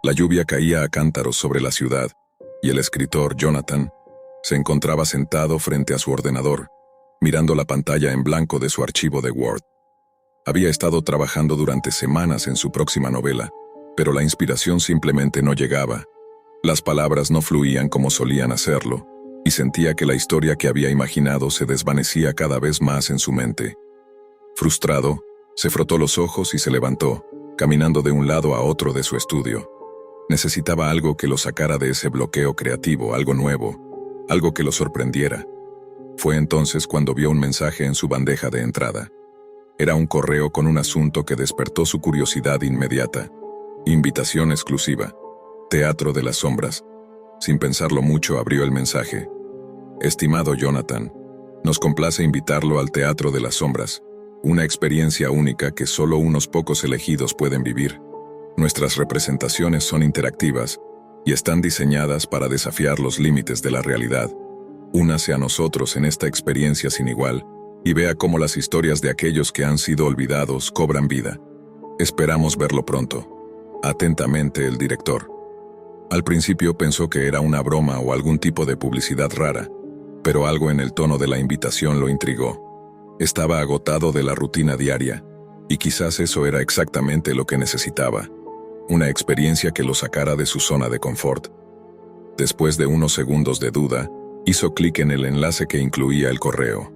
La lluvia caía a cántaros sobre la ciudad, y el escritor Jonathan se encontraba sentado frente a su ordenador, mirando la pantalla en blanco de su archivo de Word. Había estado trabajando durante semanas en su próxima novela, pero la inspiración simplemente no llegaba. Las palabras no fluían como solían hacerlo, y sentía que la historia que había imaginado se desvanecía cada vez más en su mente. Frustrado, se frotó los ojos y se levantó, caminando de un lado a otro de su estudio. Necesitaba algo que lo sacara de ese bloqueo creativo, algo nuevo, algo que lo sorprendiera. Fue entonces cuando vio un mensaje en su bandeja de entrada. Era un correo con un asunto que despertó su curiosidad inmediata. Invitación exclusiva. Teatro de las Sombras. Sin pensarlo mucho, abrió el mensaje. Estimado Jonathan, nos complace invitarlo al Teatro de las Sombras, una experiencia única que solo unos pocos elegidos pueden vivir. Nuestras representaciones son interactivas y están diseñadas para desafiar los límites de la realidad. Únase a nosotros en esta experiencia sin igual y vea cómo las historias de aquellos que han sido olvidados cobran vida. Esperamos verlo pronto. Atentamente, el director. Al principio pensó que era una broma o algún tipo de publicidad rara, pero algo en el tono de la invitación lo intrigó. Estaba agotado de la rutina diaria, y quizás eso era exactamente lo que necesitaba. Una experiencia que lo sacara de su zona de confort. Después de unos segundos de duda, hizo clic en el enlace que incluía el correo.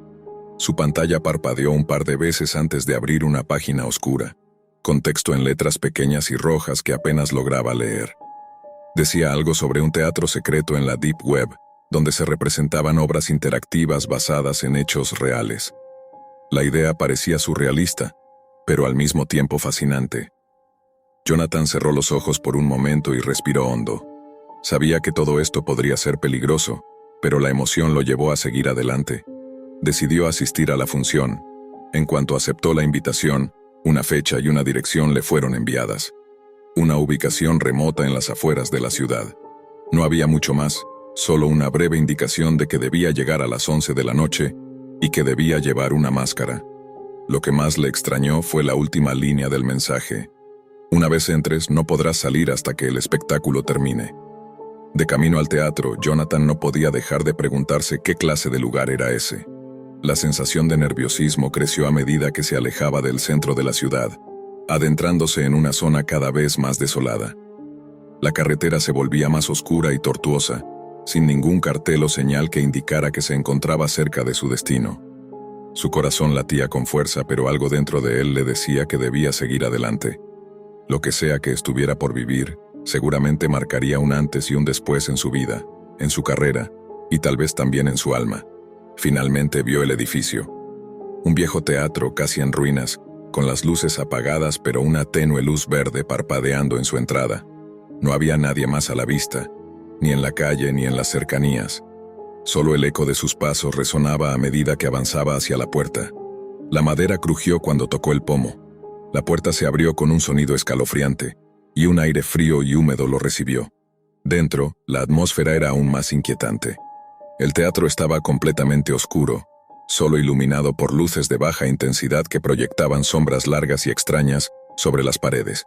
Su pantalla parpadeó un par de veces antes de abrir una página oscura, con texto en letras pequeñas y rojas que apenas lograba leer. Decía algo sobre un teatro secreto en la Deep Web, donde se representaban obras interactivas basadas en hechos reales. La idea parecía surrealista, pero al mismo tiempo fascinante. Jonathan cerró los ojos por un momento y respiró hondo. Sabía que todo esto podría ser peligroso, pero la emoción lo llevó a seguir adelante. Decidió asistir a la función. En cuanto aceptó la invitación, una fecha y una dirección le fueron enviadas. Una ubicación remota en las afueras de la ciudad. No había mucho más, solo una breve indicación de que debía llegar a las 11 de la noche y que debía llevar una máscara. Lo que más le extrañó fue la última línea del mensaje. Una vez entres, no podrás salir hasta que el espectáculo termine. De camino al teatro, Jonathan no podía dejar de preguntarse qué clase de lugar era ese. La sensación de nerviosismo creció a medida que se alejaba del centro de la ciudad, adentrándose en una zona cada vez más desolada. La carretera se volvía más oscura y tortuosa, sin ningún cartel o señal que indicara que se encontraba cerca de su destino. Su corazón latía con fuerza, pero algo dentro de él le decía que debía seguir adelante. Lo que sea que estuviera por vivir, seguramente marcaría un antes y un después en su vida, en su carrera, y tal vez también en su alma. Finalmente vio el edificio. Un viejo teatro casi en ruinas, con las luces apagadas pero una tenue luz verde parpadeando en su entrada. No había nadie más a la vista, ni en la calle ni en las cercanías. Solo el eco de sus pasos resonaba a medida que avanzaba hacia la puerta. La madera crujió cuando tocó el pomo. La puerta se abrió con un sonido escalofriante, y un aire frío y húmedo lo recibió. Dentro, la atmósfera era aún más inquietante. El teatro estaba completamente oscuro, solo iluminado por luces de baja intensidad que proyectaban sombras largas y extrañas sobre las paredes.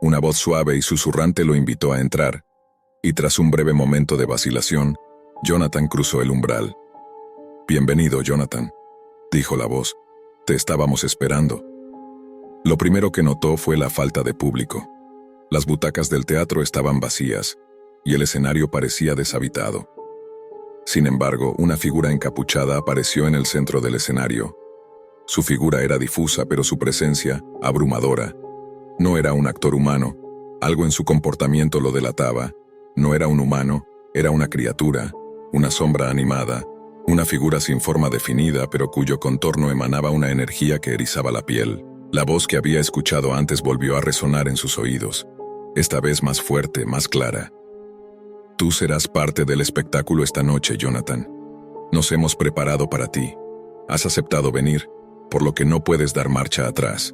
Una voz suave y susurrante lo invitó a entrar, y tras un breve momento de vacilación, Jonathan cruzó el umbral. «Bienvenido, Jonathan», dijo la voz. «Te estábamos esperando». Lo primero que notó fue la falta de público. Las butacas del teatro estaban vacías, y el escenario parecía deshabitado. Sin embargo, una figura encapuchada apareció en el centro del escenario. Su figura era difusa, pero su presencia, abrumadora. No era un actor humano, algo en su comportamiento lo delataba. No era un humano, era una criatura, una sombra animada, una figura sin forma definida, pero cuyo contorno emanaba una energía que erizaba la piel. La voz que había escuchado antes volvió a resonar en sus oídos, esta vez más fuerte, más clara. «Tú serás parte del espectáculo esta noche, Jonathan. Nos hemos preparado para ti. Has aceptado venir, por lo que no puedes dar marcha atrás».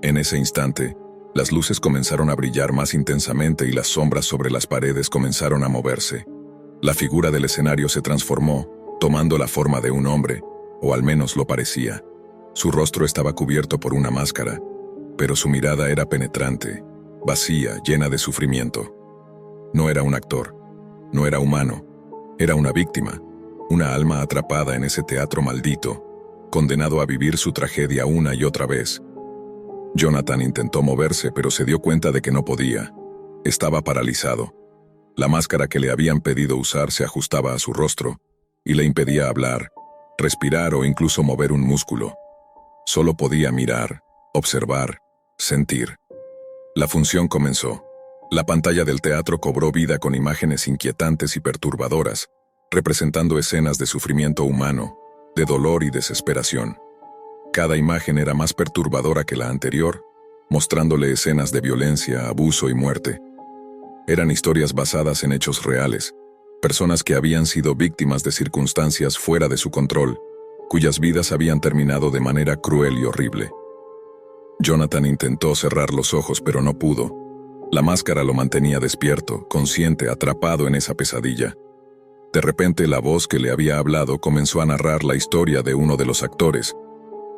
En ese instante, las luces comenzaron a brillar más intensamente y las sombras sobre las paredes comenzaron a moverse. La figura del escenario se transformó, tomando la forma de un hombre, o al menos lo parecía. Su rostro estaba cubierto por una máscara, pero su mirada era penetrante, vacía, llena de sufrimiento. No era un actor, no era humano, era una víctima, una alma atrapada en ese teatro maldito, condenado a vivir su tragedia una y otra vez. Jonathan intentó moverse, pero se dio cuenta de que no podía. Estaba paralizado. La máscara que le habían pedido usar se ajustaba a su rostro y le impedía hablar, respirar o incluso mover un músculo. Solo podía mirar, observar, sentir. La función comenzó. La pantalla del teatro cobró vida con imágenes inquietantes y perturbadoras, representando escenas de sufrimiento humano, de dolor y desesperación. Cada imagen era más perturbadora que la anterior, mostrándole escenas de violencia, abuso y muerte. Eran historias basadas en hechos reales, personas que habían sido víctimas de circunstancias fuera de su control, cuyas vidas habían terminado de manera cruel y horrible. Jonathan intentó cerrar los ojos, pero no pudo. La máscara lo mantenía despierto, consciente, atrapado en esa pesadilla. De repente, la voz que le había hablado comenzó a narrar la historia de uno de los actores,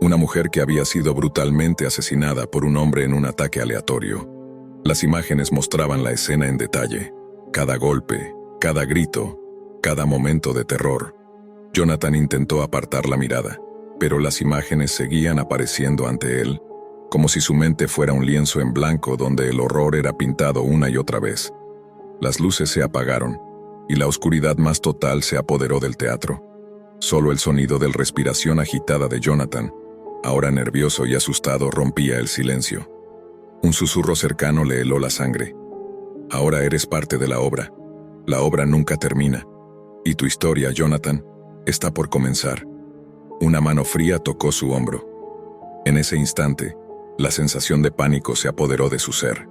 una mujer que había sido brutalmente asesinada por un hombre en un ataque aleatorio. Las imágenes mostraban la escena en detalle, cada golpe, cada grito, cada momento de terror. Jonathan intentó apartar la mirada, pero las imágenes seguían apareciendo ante él, como si su mente fuera un lienzo en blanco donde el horror era pintado una y otra vez. Las luces se apagaron, y la oscuridad más total se apoderó del teatro. Solo el sonido de la respiración agitada de Jonathan, ahora nervioso y asustado, rompía el silencio. Un susurro cercano le heló la sangre. Ahora eres parte de la obra. La obra nunca termina. Y tu historia, Jonathan, está por comenzar. Una mano fría tocó su hombro. En ese instante, la sensación de pánico se apoderó de su ser.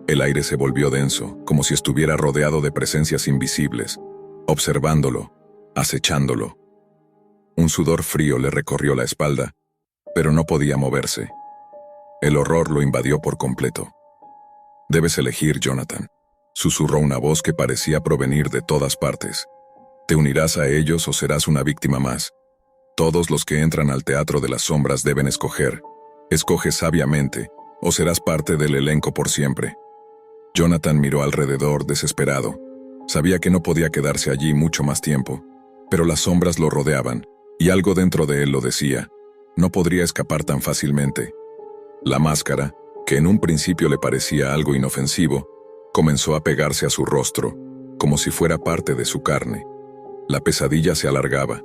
El aire se volvió denso, como si estuviera rodeado de presencias invisibles, observándolo, acechándolo. Un sudor frío le recorrió la espalda, pero no podía moverse. El horror lo invadió por completo. Debes elegir, Jonathan, susurró una voz que parecía provenir de todas partes. Te unirás a ellos o serás una víctima más. Todos los que entran al teatro de las sombras deben escoger. Escoge sabiamente, o serás parte del elenco por siempre. Jonathan miró alrededor desesperado. Sabía que no podía quedarse allí mucho más tiempo, pero las sombras lo rodeaban, y algo dentro de él lo decía. No podría escapar tan fácilmente. La máscara, que en un principio le parecía algo inofensivo, comenzó a pegarse a su rostro, como si fuera parte de su carne. La pesadilla se alargaba.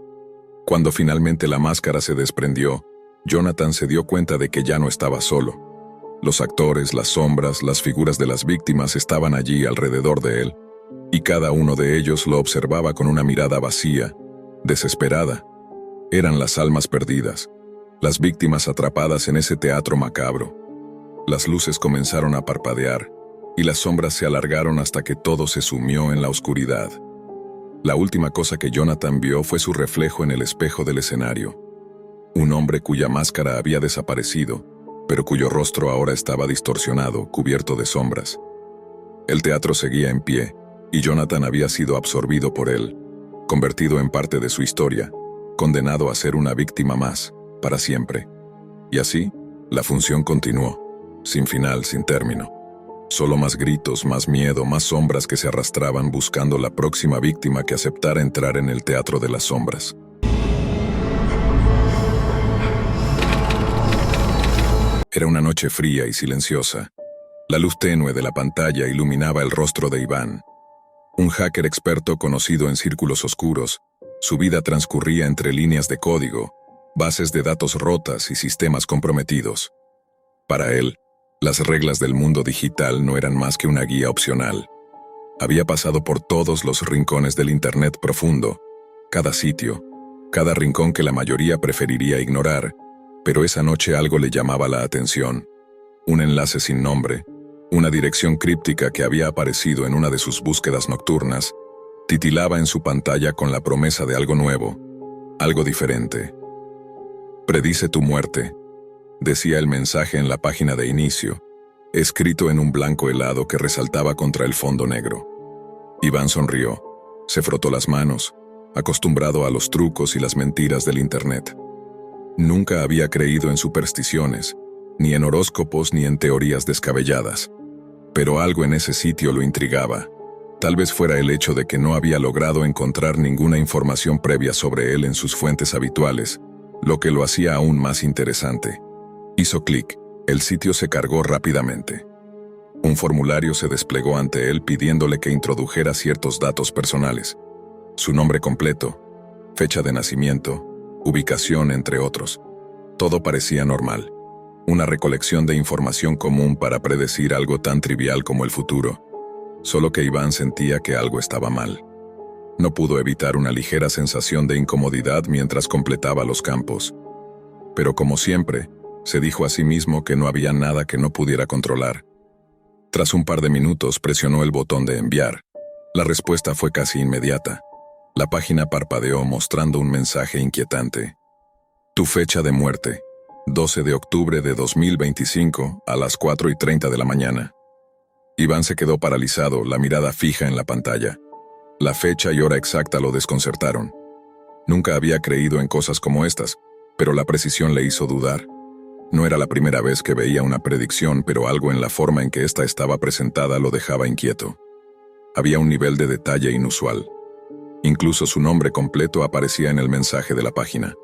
Cuando finalmente la máscara se desprendió, Jonathan se dio cuenta de que ya no estaba solo. Los actores, las sombras, las figuras de las víctimas estaban allí alrededor de él, y cada uno de ellos lo observaba con una mirada vacía, desesperada. Eran las almas perdidas, las víctimas atrapadas en ese teatro macabro. Las luces comenzaron a parpadear, y las sombras se alargaron hasta que todo se sumió en la oscuridad. La última cosa que Jonathan vio fue su reflejo en el espejo del escenario. Un hombre cuya máscara había desaparecido, pero cuyo rostro ahora estaba distorsionado, cubierto de sombras. El teatro seguía en pie, y Jonathan había sido absorbido por él, convertido en parte de su historia, condenado a ser una víctima más, para siempre. Y así, la función continuó, sin final, sin término. Solo más gritos, más miedo, más sombras que se arrastraban buscando la próxima víctima que aceptara entrar en el teatro de las sombras. Era una noche fría y silenciosa. La luz tenue de la pantalla iluminaba el rostro de Iván. Un hacker experto conocido en círculos oscuros, su vida transcurría entre líneas de código, bases de datos rotas y sistemas comprometidos. Para él, las reglas del mundo digital no eran más que una guía opcional. Había pasado por todos los rincones del Internet profundo, cada sitio, cada rincón que la mayoría preferiría ignorar, pero esa noche algo le llamaba la atención. Un enlace sin nombre, una dirección críptica que había aparecido en una de sus búsquedas nocturnas, titilaba en su pantalla con la promesa de algo nuevo, algo diferente. Predice tu muerte, decía el mensaje en la página de inicio, escrito en un blanco helado que resaltaba contra el fondo negro. Iván sonrió, se frotó las manos, acostumbrado a los trucos y las mentiras del Internet. Nunca había creído en supersticiones, ni en horóscopos ni en teorías descabelladas. Pero algo en ese sitio lo intrigaba. Tal vez fuera el hecho de que no había logrado encontrar ninguna información previa sobre él en sus fuentes habituales, lo que lo hacía aún más interesante. Hizo clic, el sitio se cargó rápidamente. Un formulario se desplegó ante él pidiéndole que introdujera ciertos datos personales. Su nombre completo, fecha de nacimiento, ubicación, entre otros. Todo parecía normal. Una recolección de información común para predecir algo tan trivial como el futuro. Solo que Iván sentía que algo estaba mal. No pudo evitar una ligera sensación de incomodidad mientras completaba los campos. Pero como siempre, se dijo a sí mismo que no había nada que no pudiera controlar. Tras un par de minutos presionó el botón de enviar. La respuesta fue casi inmediata. La página parpadeó mostrando un mensaje inquietante. Tu fecha de muerte, 12 de octubre de 2025, a las 4:30 de la mañana. Iván se quedó paralizado, la mirada fija en la pantalla. La fecha y hora exacta lo desconcertaron. Nunca había creído en cosas como estas, pero la precisión le hizo dudar. No era la primera vez que veía una predicción, pero algo en la forma en que ésta estaba presentada lo dejaba inquieto. Había un nivel de detalle inusual. Incluso su nombre completo aparecía en el mensaje de la página.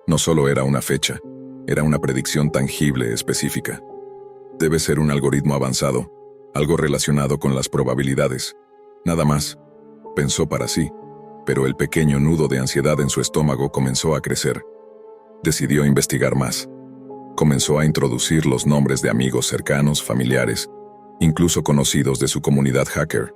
No solo era una fecha, era una predicción tangible, específica. Debe ser un algoritmo avanzado, algo relacionado con las probabilidades. Nada más, pensó para sí, pero el pequeño nudo de ansiedad en su estómago comenzó a crecer. Decidió investigar más. Comenzó a introducir los nombres de amigos cercanos, familiares, incluso conocidos de su comunidad hacker.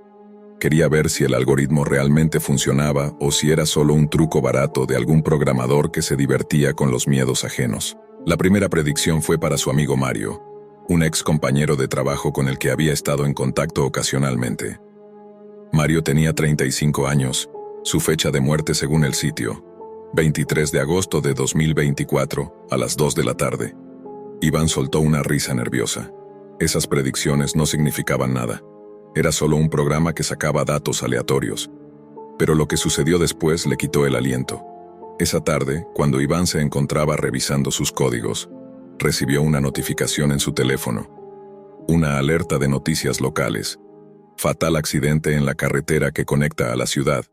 Quería ver si el algoritmo realmente funcionaba o si era solo un truco barato de algún programador que se divertía con los miedos ajenos. La primera predicción fue para su amigo Mario, un ex compañero de trabajo con el que había estado en contacto ocasionalmente. Mario tenía 35 años, su fecha de muerte según el sitio, 23 de agosto de 2024, a las 2 de la tarde. Iván soltó una risa nerviosa. Esas predicciones no significaban nada. Era solo un programa que sacaba datos aleatorios. Pero lo que sucedió después le quitó el aliento. Esa tarde, cuando Iván se encontraba revisando sus códigos, recibió una notificación en su teléfono. Una alerta de noticias locales. Fatal accidente en la carretera que conecta a la ciudad.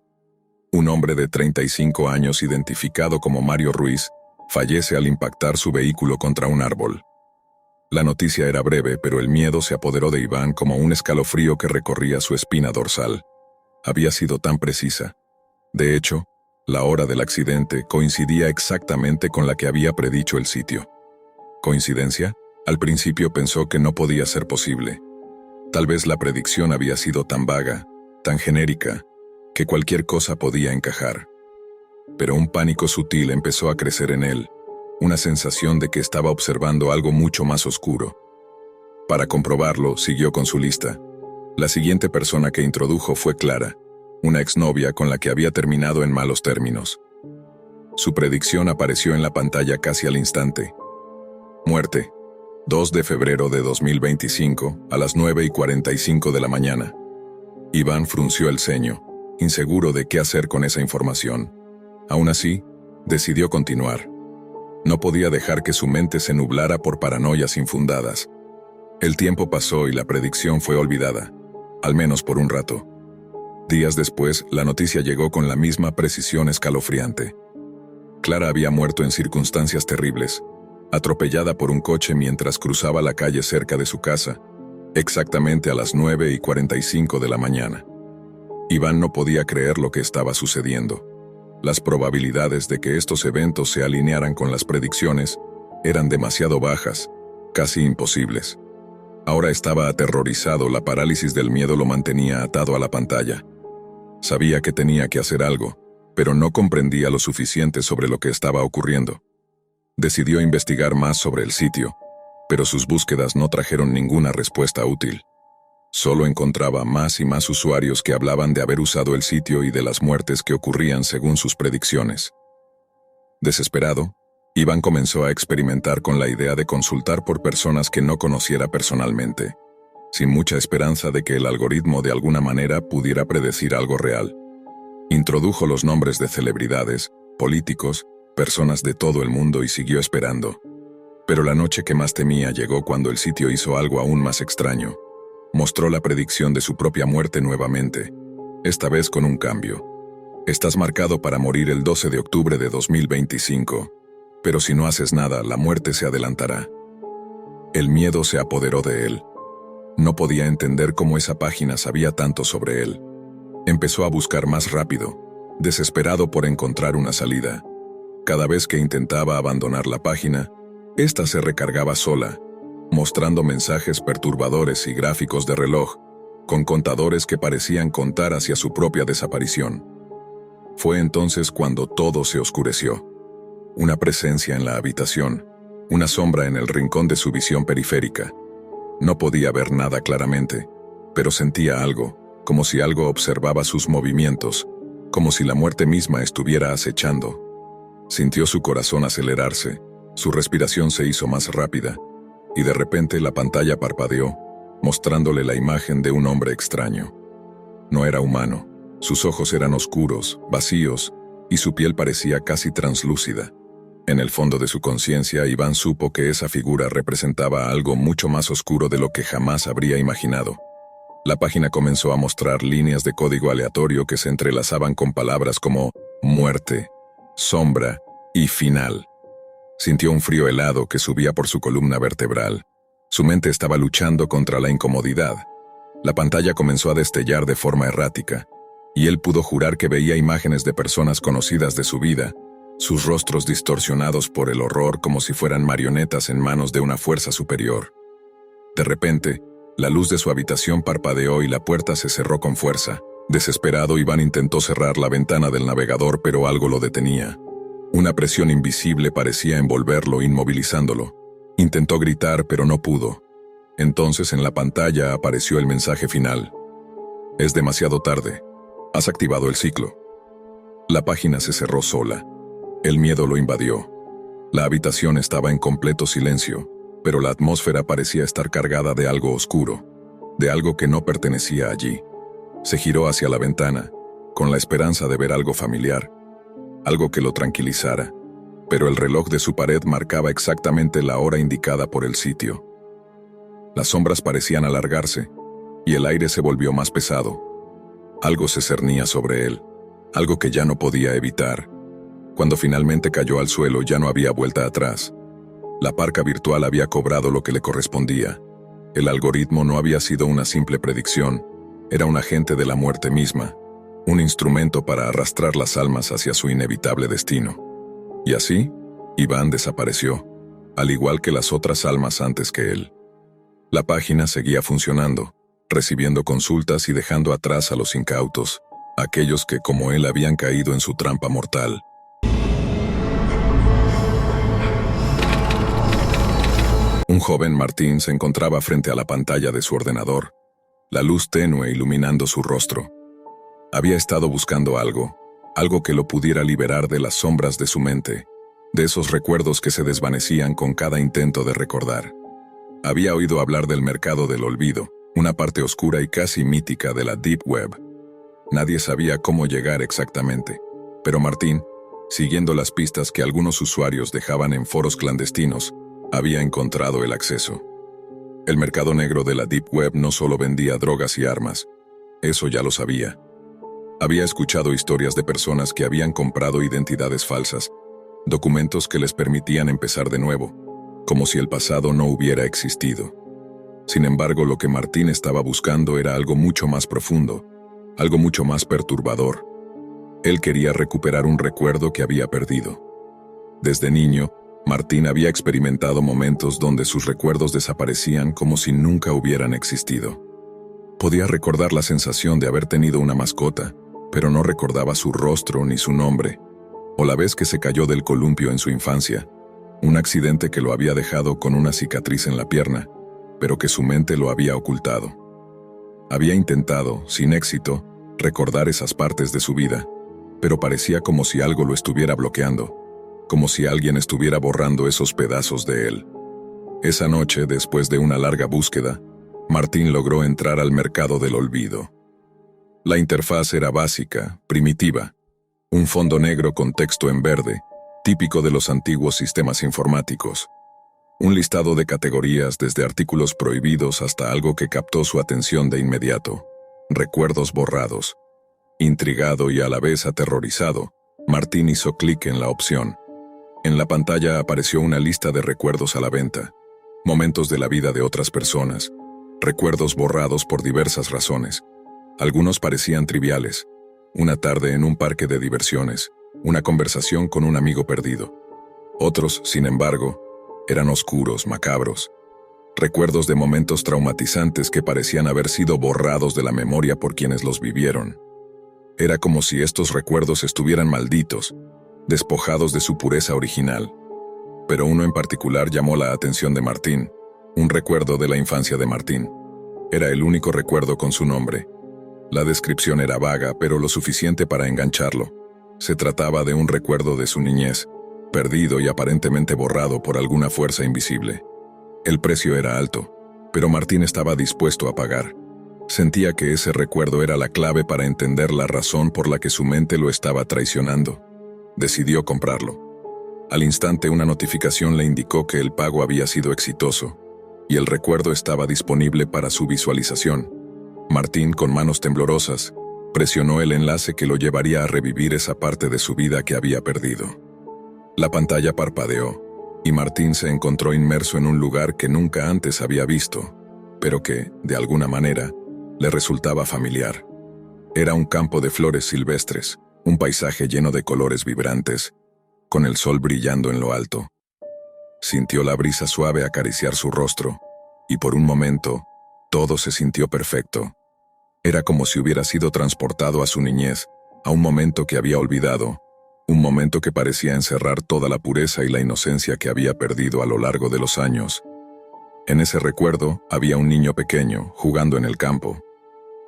Un hombre de 35 años identificado como Mario Ruiz fallece al impactar su vehículo contra un árbol. La noticia era breve, pero el miedo se apoderó de Iván como un escalofrío que recorría su espina dorsal. Había sido tan precisa. De hecho, la hora del accidente coincidía exactamente con la que había predicho el sitio. ¿Coincidencia? Al principio pensó que no podía ser posible. Tal vez la predicción había sido tan vaga, tan genérica, que cualquier cosa podía encajar. Pero un pánico sutil empezó a crecer en él, una sensación de que estaba observando algo mucho más oscuro. Para comprobarlo, siguió con su lista. La siguiente persona que introdujo fue Clara, una exnovia con la que había terminado en malos términos. Su predicción apareció en la pantalla casi al instante. Muerte, 2 de febrero de 2025, a las 9:45 de la mañana. Iván frunció el ceño, inseguro de qué hacer con esa información. Aún así, decidió continuar. No podía dejar que su mente se nublara por paranoias infundadas. El tiempo pasó y la predicción fue olvidada, al menos por un rato. Días después, la noticia llegó con la misma precisión escalofriante. Clara había muerto en circunstancias terribles, atropellada por un coche mientras cruzaba la calle cerca de su casa, exactamente a las 9:45 de la mañana. Iván no podía creer lo que estaba sucediendo. Las probabilidades de que estos eventos se alinearan con las predicciones eran demasiado bajas, casi imposibles. Ahora estaba aterrorizado, la parálisis del miedo lo mantenía atado a la pantalla. Sabía que tenía que hacer algo, pero no comprendía lo suficiente sobre lo que estaba ocurriendo. Decidió investigar más sobre el sitio, pero sus búsquedas no trajeron ninguna respuesta útil. Solo encontraba más y más usuarios que hablaban de haber usado el sitio y de las muertes que ocurrían según sus predicciones. Desesperado, Iván comenzó a experimentar con la idea de consultar por personas que no conociera personalmente, sin mucha esperanza de que el algoritmo de alguna manera pudiera predecir algo real. Introdujo los nombres de celebridades, políticos, personas de todo el mundo y siguió esperando. Pero la noche que más temía llegó cuando el sitio hizo algo aún más extraño. Mostró la predicción de su propia muerte nuevamente, esta vez con un cambio. Estás marcado para morir el 12 de octubre de 2025, pero si no haces nada, la muerte se adelantará. El miedo se apoderó de él. No podía entender cómo esa página sabía tanto sobre él. Empezó a buscar más rápido, desesperado por encontrar una salida. Cada vez que intentaba abandonar la página, ésta se recargaba sola, mostrando mensajes perturbadores y gráficos de reloj, con contadores que parecían contar hacia su propia desaparición. Fue entonces cuando todo se oscureció. Una presencia en la habitación, una sombra en el rincón de su visión periférica. No podía ver nada claramente, pero sentía algo, como si algo observaba sus movimientos, como si la muerte misma estuviera acechando. Sintió su corazón acelerarse, su respiración se hizo más rápida, y de repente la pantalla parpadeó, mostrándole la imagen de un hombre extraño. No era humano, sus ojos eran oscuros, vacíos, y su piel parecía casi translúcida. En el fondo de su conciencia, Iván supo que esa figura representaba algo mucho más oscuro de lo que jamás habría imaginado. La página comenzó a mostrar líneas de código aleatorio que se entrelazaban con palabras como muerte, sombra y final. Sintió un frío helado que subía por su columna vertebral. Su mente estaba luchando contra la incomodidad. La pantalla comenzó a destellar de forma errática, y él pudo jurar que veía imágenes de personas conocidas de su vida, sus rostros distorsionados por el horror como si fueran marionetas en manos de una fuerza superior. De repente, la luz de su habitación parpadeó y la puerta se cerró con fuerza. Desesperado, Iván intentó cerrar la ventana del navegador, pero algo lo detenía. Una presión invisible parecía envolverlo, inmovilizándolo. Intentó gritar, pero no pudo. Entonces en la pantalla apareció el mensaje final. Es demasiado tarde. Has activado el ciclo. La página se cerró sola. El miedo lo invadió. La habitación estaba en completo silencio, pero la atmósfera parecía estar cargada de algo oscuro, de algo que no pertenecía allí. Se giró hacia la ventana, con la esperanza de ver algo familiar, algo que lo tranquilizara, pero el reloj de su pared marcaba exactamente la hora indicada por el sitio. Las sombras parecían alargarse, y el aire se volvió más pesado. Algo se cernía sobre él, algo que ya no podía evitar. Cuando finalmente cayó al suelo, ya no había vuelta atrás. La parca virtual había cobrado lo que le correspondía. El algoritmo no había sido una simple predicción, era un agente de la muerte misma, un instrumento para arrastrar las almas hacia su inevitable destino. Y así, Iván desapareció, al igual que las otras almas antes que él. La página seguía funcionando, recibiendo consultas y dejando atrás a los incautos, aquellos que como él habían caído en su trampa mortal. Un joven Martín se encontraba frente a la pantalla de su ordenador, la luz tenue iluminando su rostro. Había estado buscando algo que lo pudiera liberar de las sombras de su mente, de esos recuerdos que se desvanecían con cada intento de recordar. Había oído hablar del mercado del olvido, una parte oscura y casi mítica de la Deep Web. Nadie sabía cómo llegar exactamente, pero Martín, siguiendo las pistas que algunos usuarios dejaban en foros clandestinos, había encontrado el acceso. El mercado negro de la Deep Web no solo vendía drogas y armas, eso ya lo sabía. Había escuchado historias de personas que habían comprado identidades falsas, documentos que les permitían empezar de nuevo, como si el pasado no hubiera existido. Sin embargo, lo que Martín estaba buscando era algo mucho más profundo, algo mucho más perturbador. Él quería recuperar un recuerdo que había perdido. Desde niño, Martín había experimentado momentos donde sus recuerdos desaparecían como si nunca hubieran existido. Podía recordar la sensación de haber tenido una mascota, pero no recordaba su rostro ni su nombre, o la vez que se cayó del columpio en su infancia, un accidente que lo había dejado con una cicatriz en la pierna, pero que su mente lo había ocultado. Había intentado, sin éxito, recordar esas partes de su vida, pero parecía como si algo lo estuviera bloqueando, como si alguien estuviera borrando esos pedazos de él. Esa noche, después de una larga búsqueda, Martín logró entrar al mercado del olvido. La interfaz era básica, primitiva, un fondo negro con texto en verde, típico de los antiguos sistemas informáticos. Un listado de categorías desde artículos prohibidos hasta algo que captó su atención de inmediato. Recuerdos borrados. Intrigado y a la vez aterrorizado, Martín hizo clic en la opción. En la pantalla apareció una lista de recuerdos a la venta. Momentos de la vida de otras personas. Recuerdos borrados por diversas razones. Algunos parecían triviales. Una tarde en un parque de diversiones. Una conversación con un amigo perdido. Otros, sin embargo, eran oscuros, macabros. Recuerdos de momentos traumatizantes que parecían haber sido borrados de la memoria por quienes los vivieron. Era como si estos recuerdos estuvieran malditos, despojados de su pureza original. Pero uno en particular llamó la atención de Martín, un recuerdo de la infancia de Martín. Era el único recuerdo con su nombre. La descripción era vaga, pero lo suficiente para engancharlo. Se trataba de un recuerdo de su niñez, perdido y aparentemente borrado por alguna fuerza invisible. El precio era alto, pero Martín estaba dispuesto a pagar. Sentía que ese recuerdo era la clave para entender la razón por la que su mente lo estaba traicionando. Decidió comprarlo. Al instante una notificación le indicó que el pago había sido exitoso, y el recuerdo estaba disponible para su visualización. Martín, con manos temblorosas, presionó el enlace que lo llevaría a revivir esa parte de su vida que había perdido. La pantalla parpadeó, y Martín se encontró inmerso en un lugar que nunca antes había visto, pero que, de alguna manera, le resultaba familiar. Era un campo de flores silvestres, un paisaje lleno de colores vibrantes, con el sol brillando en lo alto. Sintió la brisa suave acariciar su rostro, y por un momento, todo se sintió perfecto. Era como si hubiera sido transportado a su niñez, a un momento que había olvidado, un momento que parecía encerrar toda la pureza y la inocencia que había perdido a lo largo de los años. En ese recuerdo había un niño pequeño, jugando en el campo.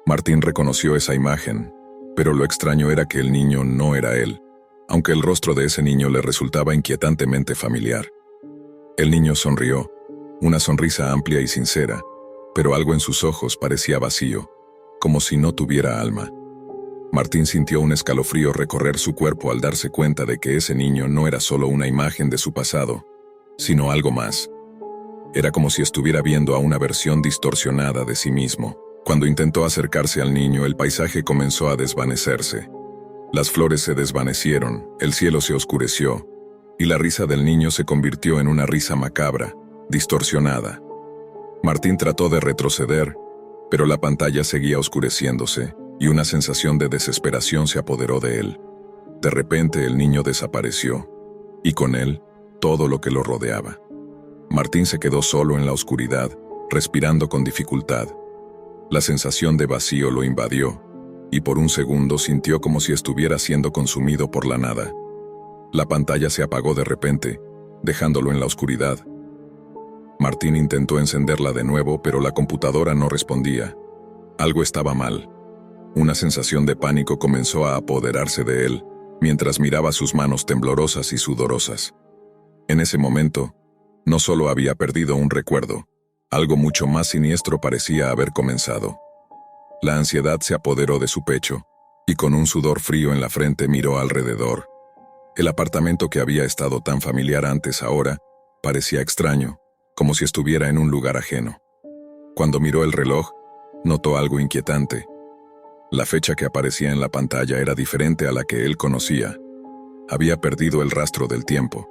Martín reconoció esa imagen, pero lo extraño era que el niño no era él, aunque el rostro de ese niño le resultaba inquietantemente familiar. El niño sonrió, una sonrisa amplia y sincera, pero algo en sus ojos parecía vacío, como si no tuviera alma. Martín sintió un escalofrío recorrer su cuerpo al darse cuenta de que ese niño no era solo una imagen de su pasado, sino algo más. Era como si estuviera viendo a una versión distorsionada de sí mismo. Cuando intentó acercarse al niño, el paisaje comenzó a desvanecerse. Las flores se desvanecieron, el cielo se oscureció, y la risa del niño se convirtió en una risa macabra, distorsionada. Martín trató de retroceder, pero la pantalla seguía oscureciéndose, y una sensación de desesperación se apoderó de él. De repente el niño desapareció, y con él, todo lo que lo rodeaba. Martín se quedó solo en la oscuridad, respirando con dificultad. La sensación de vacío lo invadió, y por un segundo sintió como si estuviera siendo consumido por la nada. La pantalla se apagó de repente, dejándolo en la oscuridad. Martín intentó encenderla de nuevo, pero la computadora no respondía. Algo estaba mal. Una sensación de pánico comenzó a apoderarse de él, mientras miraba sus manos temblorosas y sudorosas. En ese momento, no solo había perdido un recuerdo, algo mucho más siniestro parecía haber comenzado. La ansiedad se apoderó de su pecho, y con un sudor frío en la frente miró alrededor. El apartamento que había estado tan familiar antes ahora parecía extraño, como si estuviera en un lugar ajeno. Cuando miró el reloj, notó algo inquietante. La fecha que aparecía en la pantalla era diferente a la que él conocía. Había perdido el rastro del tiempo.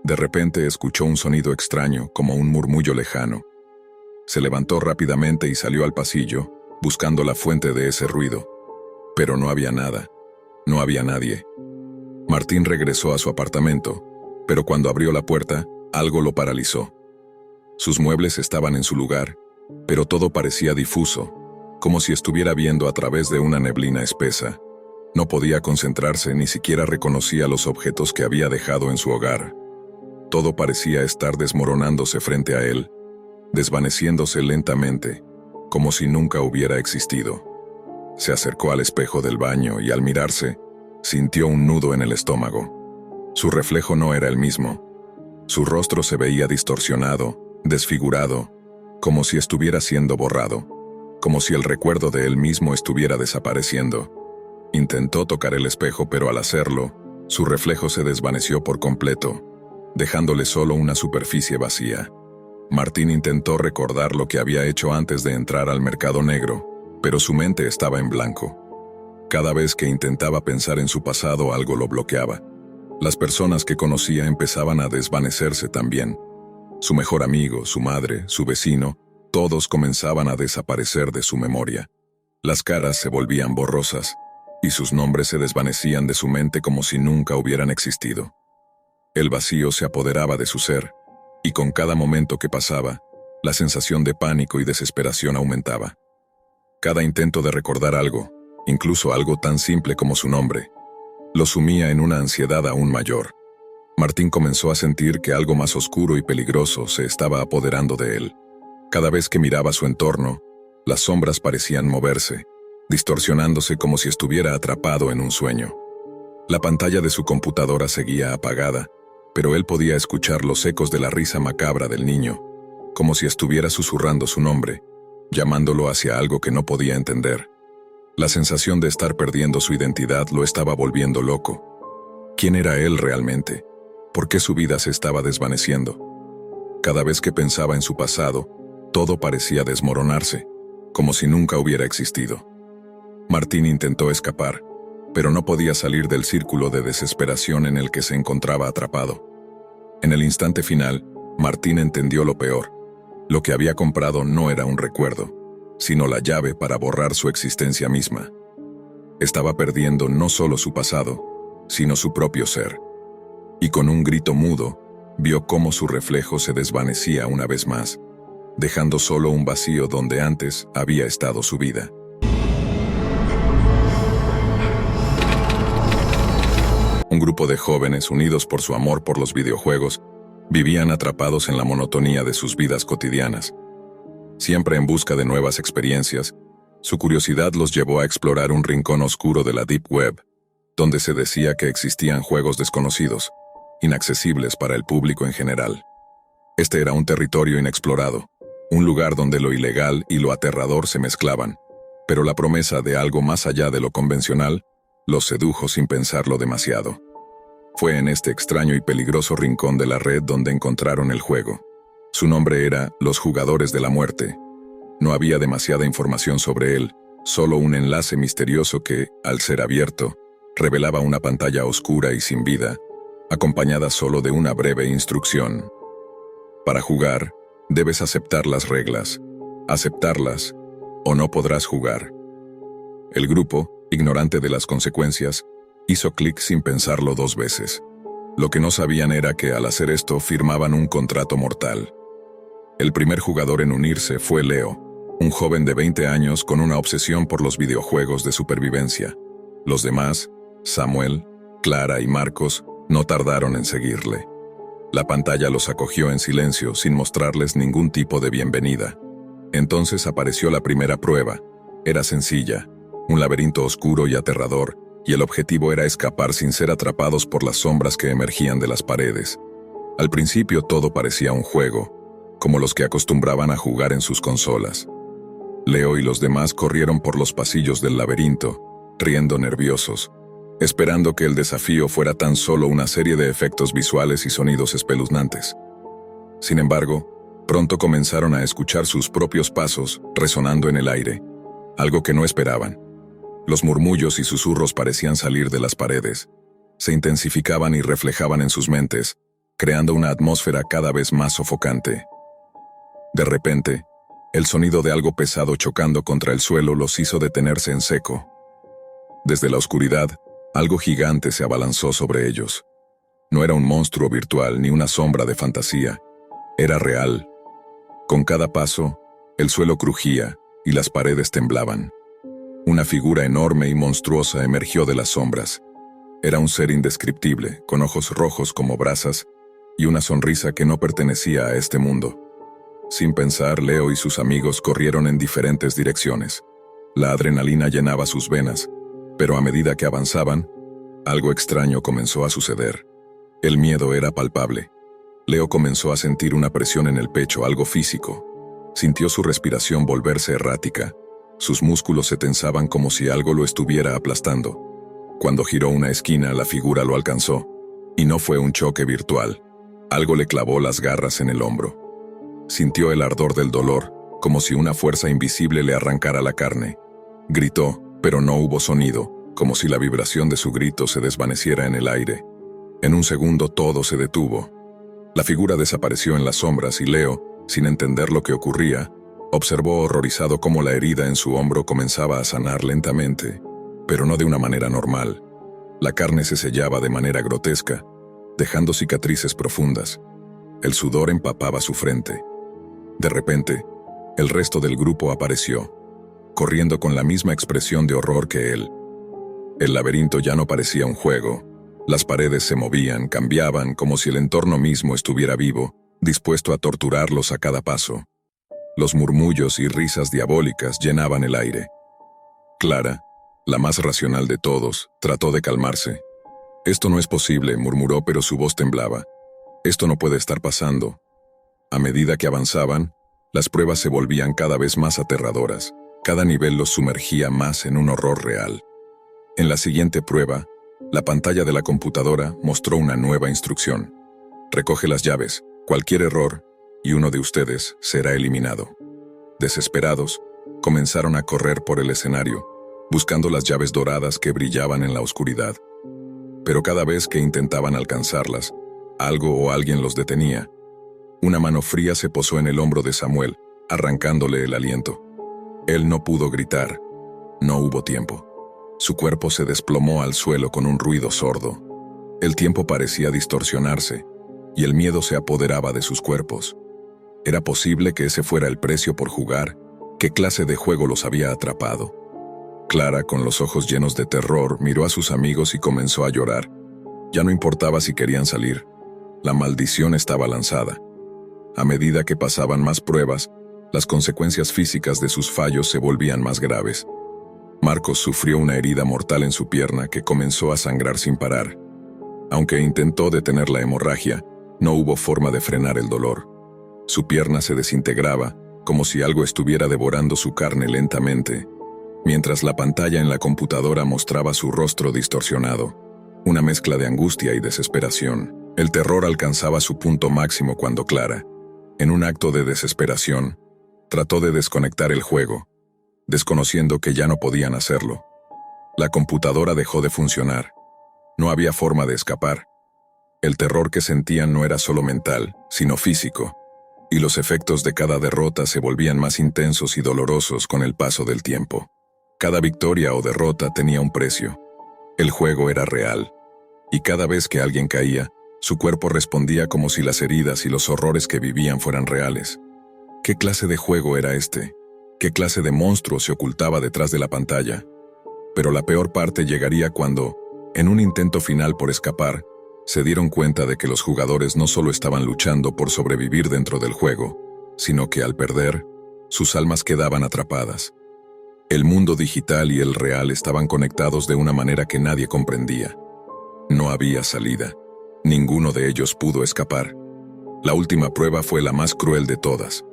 De repente escuchó un sonido extraño, como un murmullo lejano. Se levantó rápidamente y salió al pasillo, buscando la fuente de ese ruido. Pero no había nada. No había nadie. Martín regresó a su apartamento, pero cuando abrió la puerta, algo lo paralizó. Sus muebles estaban en su lugar, pero todo parecía difuso, como si estuviera viendo a través de una neblina espesa. No podía concentrarse, ni siquiera reconocía los objetos que había dejado en su hogar. Todo parecía estar desmoronándose frente a él, desvaneciéndose lentamente, como si nunca hubiera existido. Se acercó al espejo del baño y al mirarse, sintió un nudo en el estómago. Su reflejo no era el mismo. Su rostro se veía distorsionado, desfigurado, como si estuviera siendo borrado, como si el recuerdo de él mismo estuviera desapareciendo. Intentó tocar el espejo, pero al hacerlo, su reflejo se desvaneció por completo, dejándole solo una superficie vacía. Martín intentó recordar lo que había hecho antes de entrar al mercado negro, pero su mente estaba en blanco. Cada vez que intentaba pensar en su pasado, algo lo bloqueaba. Las personas que conocía empezaban a desvanecerse también. Su mejor amigo, su madre, su vecino, todos comenzaban a desaparecer de su memoria. Las caras se volvían borrosas, y sus nombres se desvanecían de su mente como si nunca hubieran existido. El vacío se apoderaba de su ser, y con cada momento que pasaba, la sensación de pánico y desesperación aumentaba. Cada intento de recordar algo, incluso algo tan simple como su nombre, lo sumía en una ansiedad aún mayor. Martín comenzó a sentir que algo más oscuro y peligroso se estaba apoderando de él. Cada vez que miraba su entorno, las sombras parecían moverse, distorsionándose como si estuviera atrapado en un sueño. La pantalla de su computadora seguía apagada, pero él podía escuchar los ecos de la risa macabra del niño, como si estuviera susurrando su nombre, llamándolo hacia algo que no podía entender. La sensación de estar perdiendo su identidad lo estaba volviendo loco. ¿Quién era él realmente? ¿Por qué su vida se estaba desvaneciendo? Cada vez que pensaba en su pasado, todo parecía desmoronarse, como si nunca hubiera existido. Martín intentó escapar, pero no podía salir del círculo de desesperación en el que se encontraba atrapado. En el instante final, Martín entendió lo peor. Lo que había comprado no era un recuerdo, sino la llave para borrar su existencia misma. Estaba perdiendo no solo su pasado, sino su propio ser. Y con un grito mudo, vio cómo su reflejo se desvanecía una vez más, dejando solo un vacío donde antes había estado su vida. Un grupo de jóvenes unidos por su amor por los videojuegos vivían atrapados en la monotonía de sus vidas cotidianas. Siempre en busca de nuevas experiencias, su curiosidad los llevó a explorar un rincón oscuro de la Deep Web, donde se decía que existían juegos desconocidos, inaccesibles para el público en general. Este era un territorio inexplorado, un lugar donde lo ilegal y lo aterrador se mezclaban, pero la promesa de algo más allá de lo convencional los sedujo sin pensarlo demasiado. Fue en este extraño y peligroso rincón de la red donde encontraron el juego. Su nombre era Los Jugadores de la Muerte. No había demasiada información sobre él, solo un enlace misterioso que, al ser abierto, revelaba una pantalla oscura y sin vida, acompañada solo de una breve instrucción. Para jugar, debes aceptar las reglas. Aceptarlas, o no podrás jugar. El grupo, ignorante de las consecuencias, hizo clic sin pensarlo 2 veces. Lo que no sabían era que al hacer esto firmaban un contrato mortal. El primer jugador en unirse fue Leo, un joven de 20 años con una obsesión por los videojuegos de supervivencia. Los demás, Samuel, Clara y Marcos, no tardaron en seguirle. La pantalla los acogió en silencio sin mostrarles ningún tipo de bienvenida. Entonces apareció la primera prueba. Era sencilla, un laberinto oscuro y aterrador, y el objetivo era escapar sin ser atrapados por las sombras que emergían de las paredes. Al principio todo parecía un juego, como los que acostumbraban a jugar en sus consolas. Leo y los demás corrieron por los pasillos del laberinto, riendo nerviosos, esperando que el desafío fuera tan solo una serie de efectos visuales y sonidos espeluznantes. Sin embargo, pronto comenzaron a escuchar sus propios pasos resonando en el aire, algo que no esperaban. Los murmullos y susurros parecían salir de las paredes, se intensificaban y reflejaban en sus mentes, creando una atmósfera cada vez más sofocante. De repente, el sonido de algo pesado chocando contra el suelo los hizo detenerse en seco. Desde la oscuridad, algo gigante se abalanzó sobre ellos. No era un monstruo virtual ni una sombra de fantasía, era real. Con cada paso, el suelo crujía y las paredes temblaban. Una figura enorme y monstruosa emergió de las sombras. Era un ser indescriptible, con ojos rojos como brasas y una sonrisa que no pertenecía a este mundo. Sin pensar, Leo y sus amigos corrieron en diferentes direcciones. La adrenalina llenaba sus venas, pero a medida que avanzaban, algo extraño comenzó a suceder. El miedo era palpable. Leo comenzó a sentir una presión en el pecho, algo físico. Sintió su respiración volverse errática. Sus músculos se tensaban como si algo lo estuviera aplastando. Cuando giró una esquina, la figura lo alcanzó. Y no fue un choque virtual. Algo le clavó las garras en el hombro. Sintió el ardor del dolor, como si una fuerza invisible le arrancara la carne. Gritó, pero no hubo sonido, como si la vibración de su grito se desvaneciera en el aire. En un segundo todo se detuvo. La figura desapareció en las sombras y Leo, sin entender lo que ocurría, observó horrorizado cómo la herida en su hombro comenzaba a sanar lentamente, pero no de una manera normal. La carne se sellaba de manera grotesca, dejando cicatrices profundas. El sudor empapaba su frente. De repente, el resto del grupo apareció, corriendo con la misma expresión de horror que él. El laberinto ya no parecía un juego. Las paredes se movían, cambiaban, como si el entorno mismo estuviera vivo, dispuesto a torturarlos a cada paso. Los murmullos y risas diabólicas llenaban el aire. Clara, la más racional de todos, trató de calmarse. «Esto no es posible», murmuró, pero su voz temblaba. «Esto no puede estar pasando». A medida que avanzaban, las pruebas se volvían cada vez más aterradoras. Cada nivel los sumergía más en un horror real. En la siguiente prueba, la pantalla de la computadora mostró una nueva instrucción. «Recoge las llaves. Cualquier error, y uno de ustedes será eliminado». Desesperados, comenzaron a correr por el escenario, buscando las llaves doradas que brillaban en la oscuridad. Pero cada vez que intentaban alcanzarlas, algo o alguien los detenía. Una mano fría se posó en el hombro de Samuel, arrancándole el aliento. Él no pudo gritar. No hubo tiempo. Su cuerpo se desplomó al suelo con un ruido sordo. El tiempo parecía distorsionarse, y el miedo se apoderaba de sus cuerpos. ¿Era posible que ese fuera el precio por jugar? ¿Qué clase de juego los había atrapado? Clara, con los ojos llenos de terror, miró a sus amigos y comenzó a llorar. Ya no importaba si querían salir. La maldición estaba lanzada. A medida que pasaban más pruebas, las consecuencias físicas de sus fallos se volvían más graves. Marcos sufrió una herida mortal en su pierna que comenzó a sangrar sin parar. Aunque intentó detener la hemorragia, no hubo forma de frenar el dolor. Su pierna se desintegraba, como si algo estuviera devorando su carne lentamente, mientras la pantalla en la computadora mostraba su rostro distorsionado, una mezcla de angustia y desesperación. El terror alcanzaba su punto máximo cuando Clara, en un acto de desesperación, trató de desconectar el juego, desconociendo que ya no podían hacerlo. La computadora dejó de funcionar. No había forma de escapar. El terror que sentían no era solo mental, sino físico, y los efectos de cada derrota se volvían más intensos y dolorosos con el paso del tiempo. Cada victoria o derrota tenía un precio. El juego era real, y cada vez que alguien caía, su cuerpo respondía como si las heridas y los horrores que vivían fueran reales. ¿Qué clase de juego era este? ¿Qué clase de monstruo se ocultaba detrás de la pantalla? Pero la peor parte llegaría cuando, en un intento final por escapar, se dieron cuenta de que los jugadores no solo estaban luchando por sobrevivir dentro del juego, sino que al perder, sus almas quedaban atrapadas. El mundo digital y el real estaban conectados de una manera que nadie comprendía. No había salida. Ninguno de ellos pudo escapar. La última prueba fue la más cruel de todas.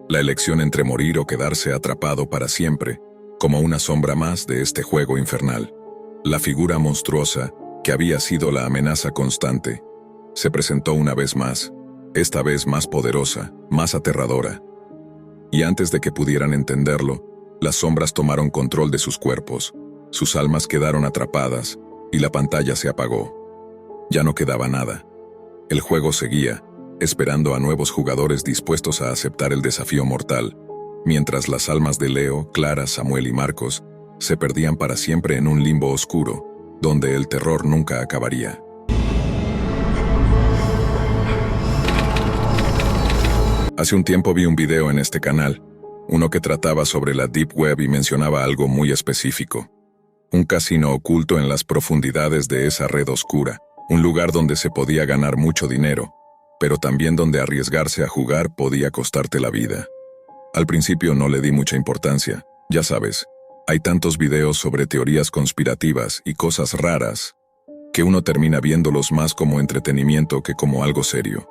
La elección entre morir o quedarse atrapado para siempre, como una sombra más de este juego infernal. La figura monstruosa, que había sido la amenaza constante, se presentó una vez más, esta vez más poderosa, más aterradora. Y antes de que pudieran entenderlo, las sombras tomaron control de sus cuerpos, sus almas quedaron atrapadas, y la pantalla se apagó. Ya no quedaba nada. El juego seguía, esperando a nuevos jugadores dispuestos a aceptar el desafío mortal, mientras las almas de Leo, Clara, Samuel y Marcos se perdían para siempre en un limbo oscuro, donde el terror nunca acabaría. Hace un tiempo vi un video en este canal, uno que trataba sobre la Deep Web y mencionaba algo muy específico. Un casino oculto en las profundidades de esa red oscura, un lugar donde se podía ganar mucho dinero, pero también donde arriesgarse a jugar podía costarte la vida. Al principio no le di mucha importancia, ya sabes, hay tantos videos sobre teorías conspirativas y cosas raras, que uno termina viéndolos más como entretenimiento que como algo serio.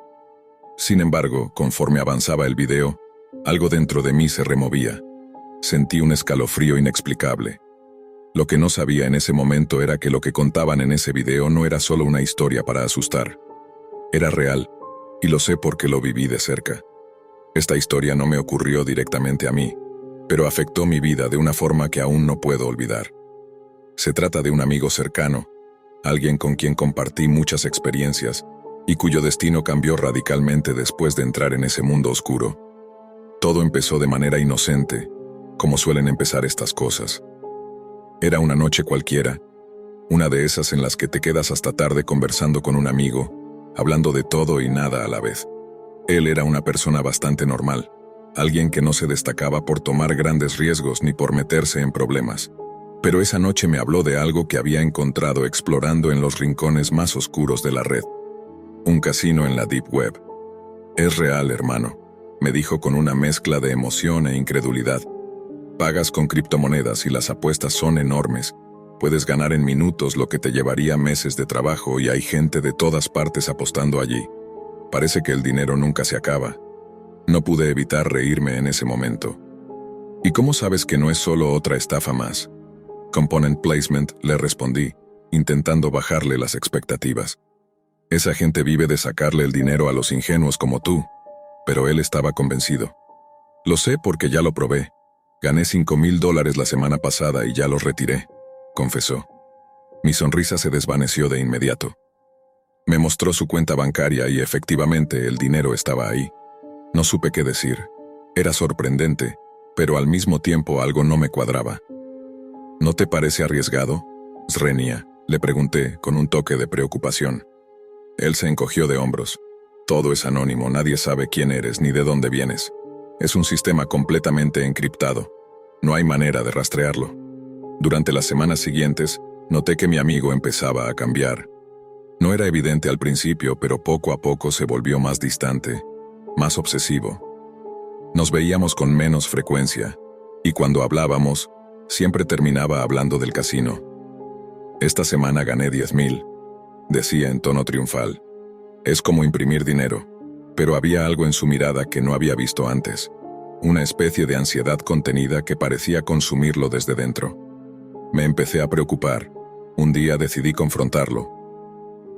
Sin embargo, conforme avanzaba el video, algo dentro de mí se removía. Sentí un escalofrío inexplicable. Lo que no sabía en ese momento era que lo que contaban en ese video no era solo una historia para asustar. Era real, y lo sé porque lo viví de cerca. Esta historia no me ocurrió directamente a mí, pero afectó mi vida de una forma que aún no puedo olvidar. Se trata de un amigo cercano, alguien con quien compartí muchas experiencias y cuyo destino cambió radicalmente después de entrar en ese mundo oscuro. Todo empezó de manera inocente, como suelen empezar estas cosas. Era una noche cualquiera, una de esas en las que te quedas hasta tarde conversando con un amigo, hablando de todo y nada a la vez. Él era una persona bastante normal, alguien que no se destacaba por tomar grandes riesgos ni por meterse en problemas. Pero esa noche me habló de algo que había encontrado explorando en los rincones más oscuros de la red. Un casino en la Deep Web. Es real, hermano, me dijo con una mezcla de emoción e incredulidad. Pagas con criptomonedas y las apuestas son enormes. Puedes ganar en minutos lo que te llevaría meses de trabajo y hay gente de todas partes apostando allí. Parece que el dinero nunca se acaba. No pude evitar reírme en ese momento. ¿Y cómo sabes que no es solo otra estafa más? Component Placement, le respondí, intentando bajarle las expectativas. Esa gente vive de sacarle el dinero a los ingenuos como tú, pero él estaba convencido. Lo sé porque ya lo probé. Gané $5,000 la semana pasada y ya los retiré, confesó. Mi sonrisa se desvaneció de inmediato. Me mostró su cuenta bancaria y efectivamente el dinero estaba ahí. No supe qué decir. Era sorprendente, pero al mismo tiempo algo no me cuadraba. ¿No te parece arriesgado, Srenia?, le pregunté con un toque de preocupación. Él se encogió de hombros. Todo es anónimo, nadie sabe quién eres ni de dónde vienes. Es un sistema completamente encriptado. No hay manera de rastrearlo. Durante las semanas siguientes, noté que mi amigo empezaba a cambiar. No era evidente al principio, pero poco a poco se volvió más distante, más obsesivo. Nos veíamos con menos frecuencia, y cuando hablábamos, siempre terminaba hablando del casino. Esta semana gané 10,000, decía en tono triunfal. Es como imprimir dinero, pero había algo en su mirada que no había visto antes, una especie de ansiedad contenida que parecía consumirlo desde dentro. Me empecé a preocupar. Un día decidí confrontarlo.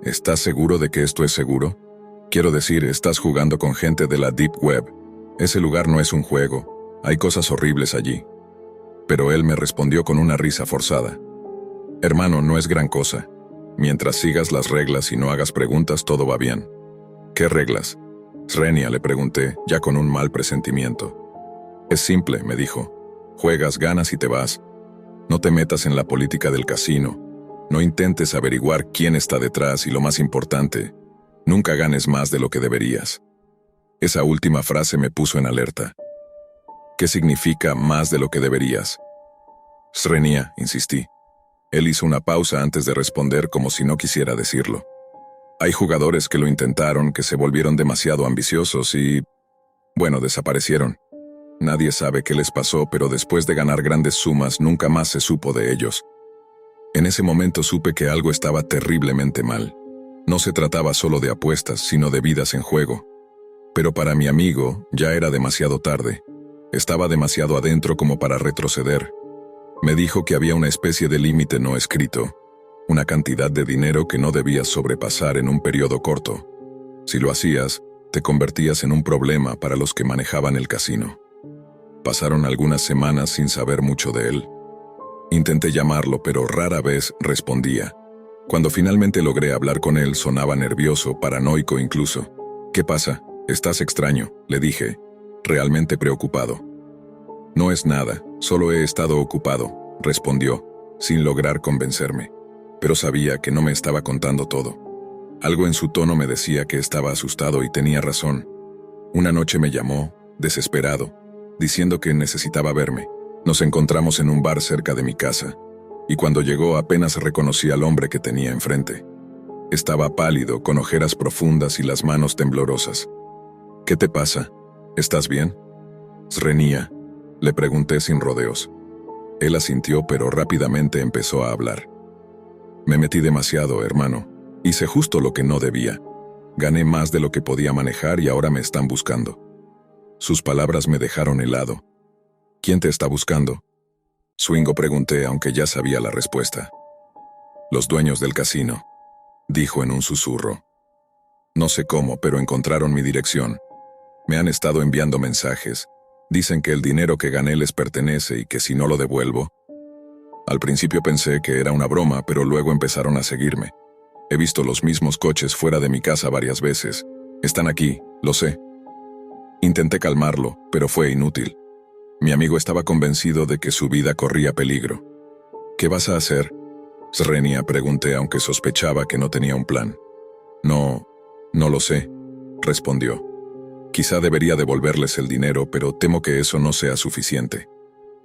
¿Estás seguro de que esto es seguro? Quiero decir, estás jugando con gente de la Deep Web. Ese lugar no es un juego. Hay cosas horribles allí. Pero él me respondió con una risa forzada. Hermano, no es gran cosa. Mientras sigas las reglas y no hagas preguntas, todo va bien. ¿Qué reglas? Srenia, le pregunté, ya con un mal presentimiento. Es simple, me dijo. Juegas, ganas y te vas. No te metas en la política del casino. No intentes averiguar quién está detrás y lo más importante, nunca ganes más de lo que deberías. Esa última frase me puso en alerta. ¿Qué significa más de lo que deberías? Srenia, insistí. Él hizo una pausa antes de responder como si no quisiera decirlo. Hay jugadores que lo intentaron, que se volvieron demasiado ambiciosos y, bueno, desaparecieron. Nadie sabe qué les pasó, pero después de ganar grandes sumas nunca más se supo de ellos. En ese momento supe que algo estaba terriblemente mal. No se trataba solo de apuestas, sino de vidas en juego. Pero para mi amigo ya era demasiado tarde. Estaba demasiado adentro como para retroceder. Me dijo que había una especie de límite no escrito, una cantidad de dinero que no debías sobrepasar en un periodo corto. Si lo hacías, te convertías en un problema para los que manejaban el casino. Pasaron algunas semanas sin saber mucho de él. Intenté llamarlo, pero rara vez respondía. Cuando finalmente logré hablar con él, sonaba nervioso, paranoico incluso. ¿Qué pasa? Estás extraño, le dije, realmente preocupado. No es nada, solo he estado ocupado, respondió, sin lograr convencerme. Pero sabía que no me estaba contando todo. Algo en su tono me decía que estaba asustado y tenía razón. Una noche me llamó, desesperado, diciendo que necesitaba verme. Nos encontramos en un bar cerca de mi casa, y cuando llegó apenas reconocí al hombre que tenía enfrente. Estaba pálido, con ojeras profundas y las manos temblorosas. ¿Qué te pasa? ¿Estás bien? Srenia, le pregunté sin rodeos. Él asintió, pero rápidamente empezó a hablar. Me metí demasiado, hermano. Hice justo lo que no debía. Gané más de lo que podía manejar y ahora me están buscando. Sus palabras me dejaron helado. ¿Quién te está buscando? Swingo, pregunté, aunque ya sabía la respuesta. Los dueños del casino, dijo en un susurro. No sé cómo, pero encontraron mi dirección. Me han estado enviando mensajes. Dicen que el dinero que gané les pertenece y que si no lo devuelvo... Al principio pensé que era una broma, pero luego empezaron a seguirme. He visto los mismos coches fuera de mi casa varias veces. Están aquí, lo sé. Intenté calmarlo, pero fue inútil. Mi amigo estaba convencido de que su vida corría peligro. ¿Qué vas a hacer? Srenia, pregunté, aunque sospechaba que no tenía un plan. No lo sé, respondió. Quizá debería devolverles el dinero, pero temo que eso no sea suficiente.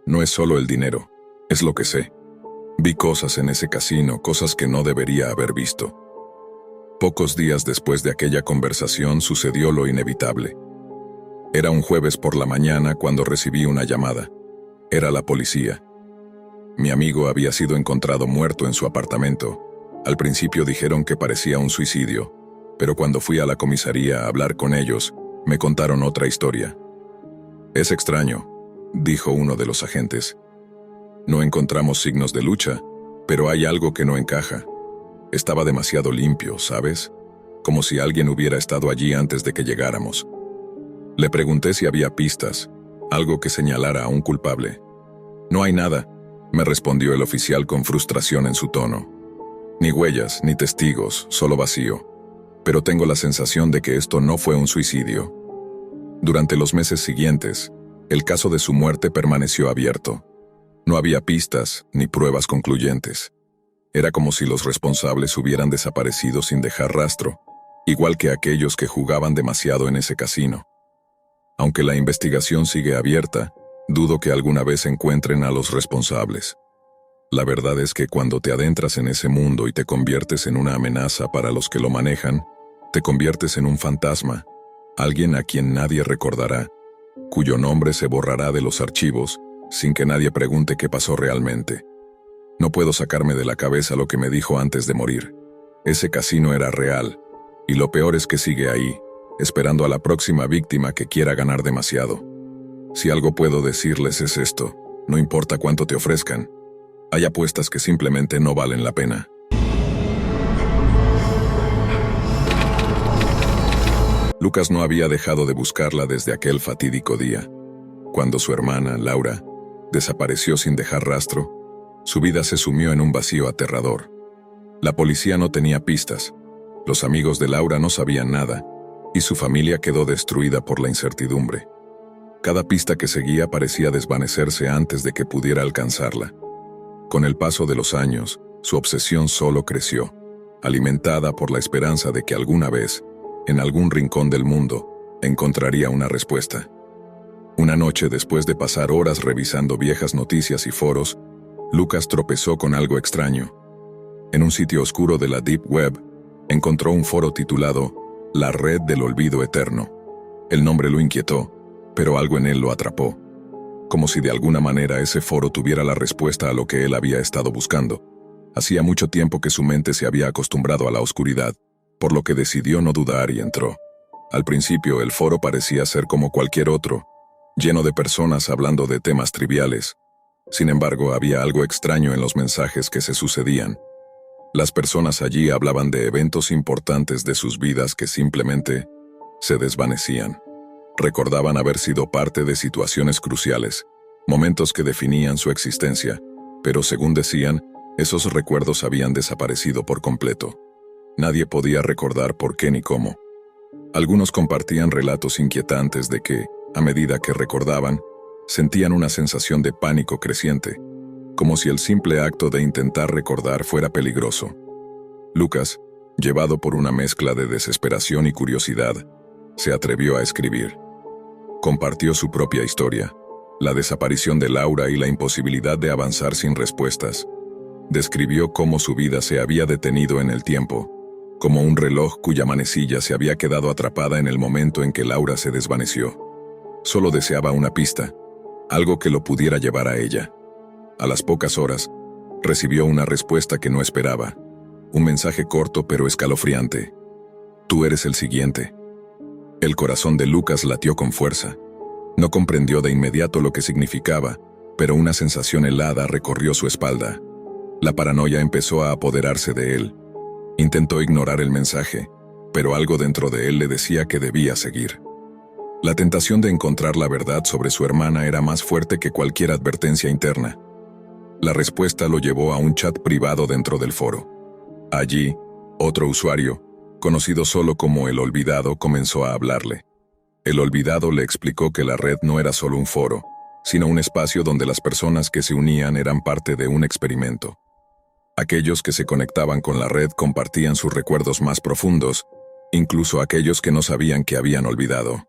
No es solo el dinero, es lo que sé. Vi cosas en ese casino, cosas que no debería haber visto. Pocos días después de aquella conversación sucedió lo inevitable. Era un jueves por la mañana cuando recibí una llamada. Era la policía. Mi amigo había sido encontrado muerto en su apartamento. Al principio dijeron que parecía un suicidio, pero cuando fui a la comisaría a hablar con ellos, me contaron otra historia. Es extraño, dijo uno de los agentes. No encontramos signos de lucha, pero hay algo que no encaja. Estaba demasiado limpio, ¿sabes? Como si alguien hubiera estado allí antes de que llegáramos. Le pregunté si había pistas, algo que señalara a un culpable. No hay nada, me respondió el oficial con frustración en su tono. Ni huellas, ni testigos, solo vacío. Pero tengo la sensación de que esto no fue un suicidio. Durante los meses siguientes, el caso de su muerte permaneció abierto. No había pistas ni pruebas concluyentes. Era como si los responsables hubieran desaparecido sin dejar rastro, igual que aquellos que jugaban demasiado en ese casino. Aunque la investigación sigue abierta, dudo que alguna vez encuentren a los responsables. La verdad es que cuando te adentras en ese mundo y te conviertes en una amenaza para los que lo manejan, te conviertes en un fantasma, alguien a quien nadie recordará, cuyo nombre se borrará de los archivos sin que nadie pregunte qué pasó realmente. No puedo sacarme de la cabeza lo que me dijo antes de morir. Ese casino era real, y lo peor es que sigue ahí, esperando a la próxima víctima que quiera ganar demasiado. Si algo puedo decirles es esto: no importa cuánto te ofrezcan, hay apuestas que simplemente no valen la pena. Lucas no había dejado de buscarla desde aquel fatídico día. Cuando su hermana, Laura, desapareció sin dejar rastro, su vida se sumió en un vacío aterrador. La policía no tenía pistas, los amigos de Laura no sabían nada, y su familia quedó destruida por la incertidumbre. Cada pista que seguía parecía desvanecerse antes de que pudiera alcanzarla. Con el paso de los años, su obsesión solo creció, alimentada por la esperanza de que alguna vez, en algún rincón del mundo, encontraría una respuesta. Una noche, después de pasar horas revisando viejas noticias y foros, Lucas tropezó con algo extraño. En un sitio oscuro de la Deep Web, encontró un foro titulado La Red del Olvido Eterno. El nombre lo inquietó, pero algo en él lo atrapó. Como si de alguna manera ese foro tuviera la respuesta a lo que él había estado buscando. Hacía mucho tiempo que su mente se había acostumbrado a la oscuridad, por lo que decidió no dudar y entró. Al principio el foro parecía ser como cualquier otro, lleno de personas hablando de temas triviales. Sin embargo, había algo extraño en los mensajes que se sucedían. Las personas allí hablaban de eventos importantes de sus vidas que simplemente se desvanecían. Recordaban haber sido parte de situaciones cruciales, momentos que definían su existencia, pero según decían, esos recuerdos habían desaparecido por completo. Nadie podía recordar por qué ni cómo. Algunos compartían relatos inquietantes de que, a medida que recordaban, sentían una sensación de pánico creciente, como si el simple acto de intentar recordar fuera peligroso. Lucas, llevado por una mezcla de desesperación y curiosidad, se atrevió a escribir. Compartió su propia historia, la desaparición de Laura y la imposibilidad de avanzar sin respuestas. Describió cómo su vida se había detenido en el tiempo, como un reloj cuya manecilla se había quedado atrapada en el momento en que Laura se desvaneció. Solo deseaba una pista, algo que lo pudiera llevar a ella. A las pocas horas, recibió una respuesta que no esperaba. Un mensaje corto pero escalofriante. Tú eres el siguiente. El corazón de Lucas latió con fuerza. No comprendió de inmediato lo que significaba, pero una sensación helada recorrió su espalda. La paranoia empezó a apoderarse de él. Intentó ignorar el mensaje, pero algo dentro de él le decía que debía seguir. La tentación de encontrar la verdad sobre su hermana era más fuerte que cualquier advertencia interna. La respuesta lo llevó a un chat privado dentro del foro. Allí, otro usuario, conocido solo como El Olvidado, comenzó a hablarle. El Olvidado le explicó que la red no era solo un foro, sino un espacio donde las personas que se unían eran parte de un experimento. Aquellos que se conectaban con la red compartían sus recuerdos más profundos, incluso aquellos que no sabían que habían olvidado.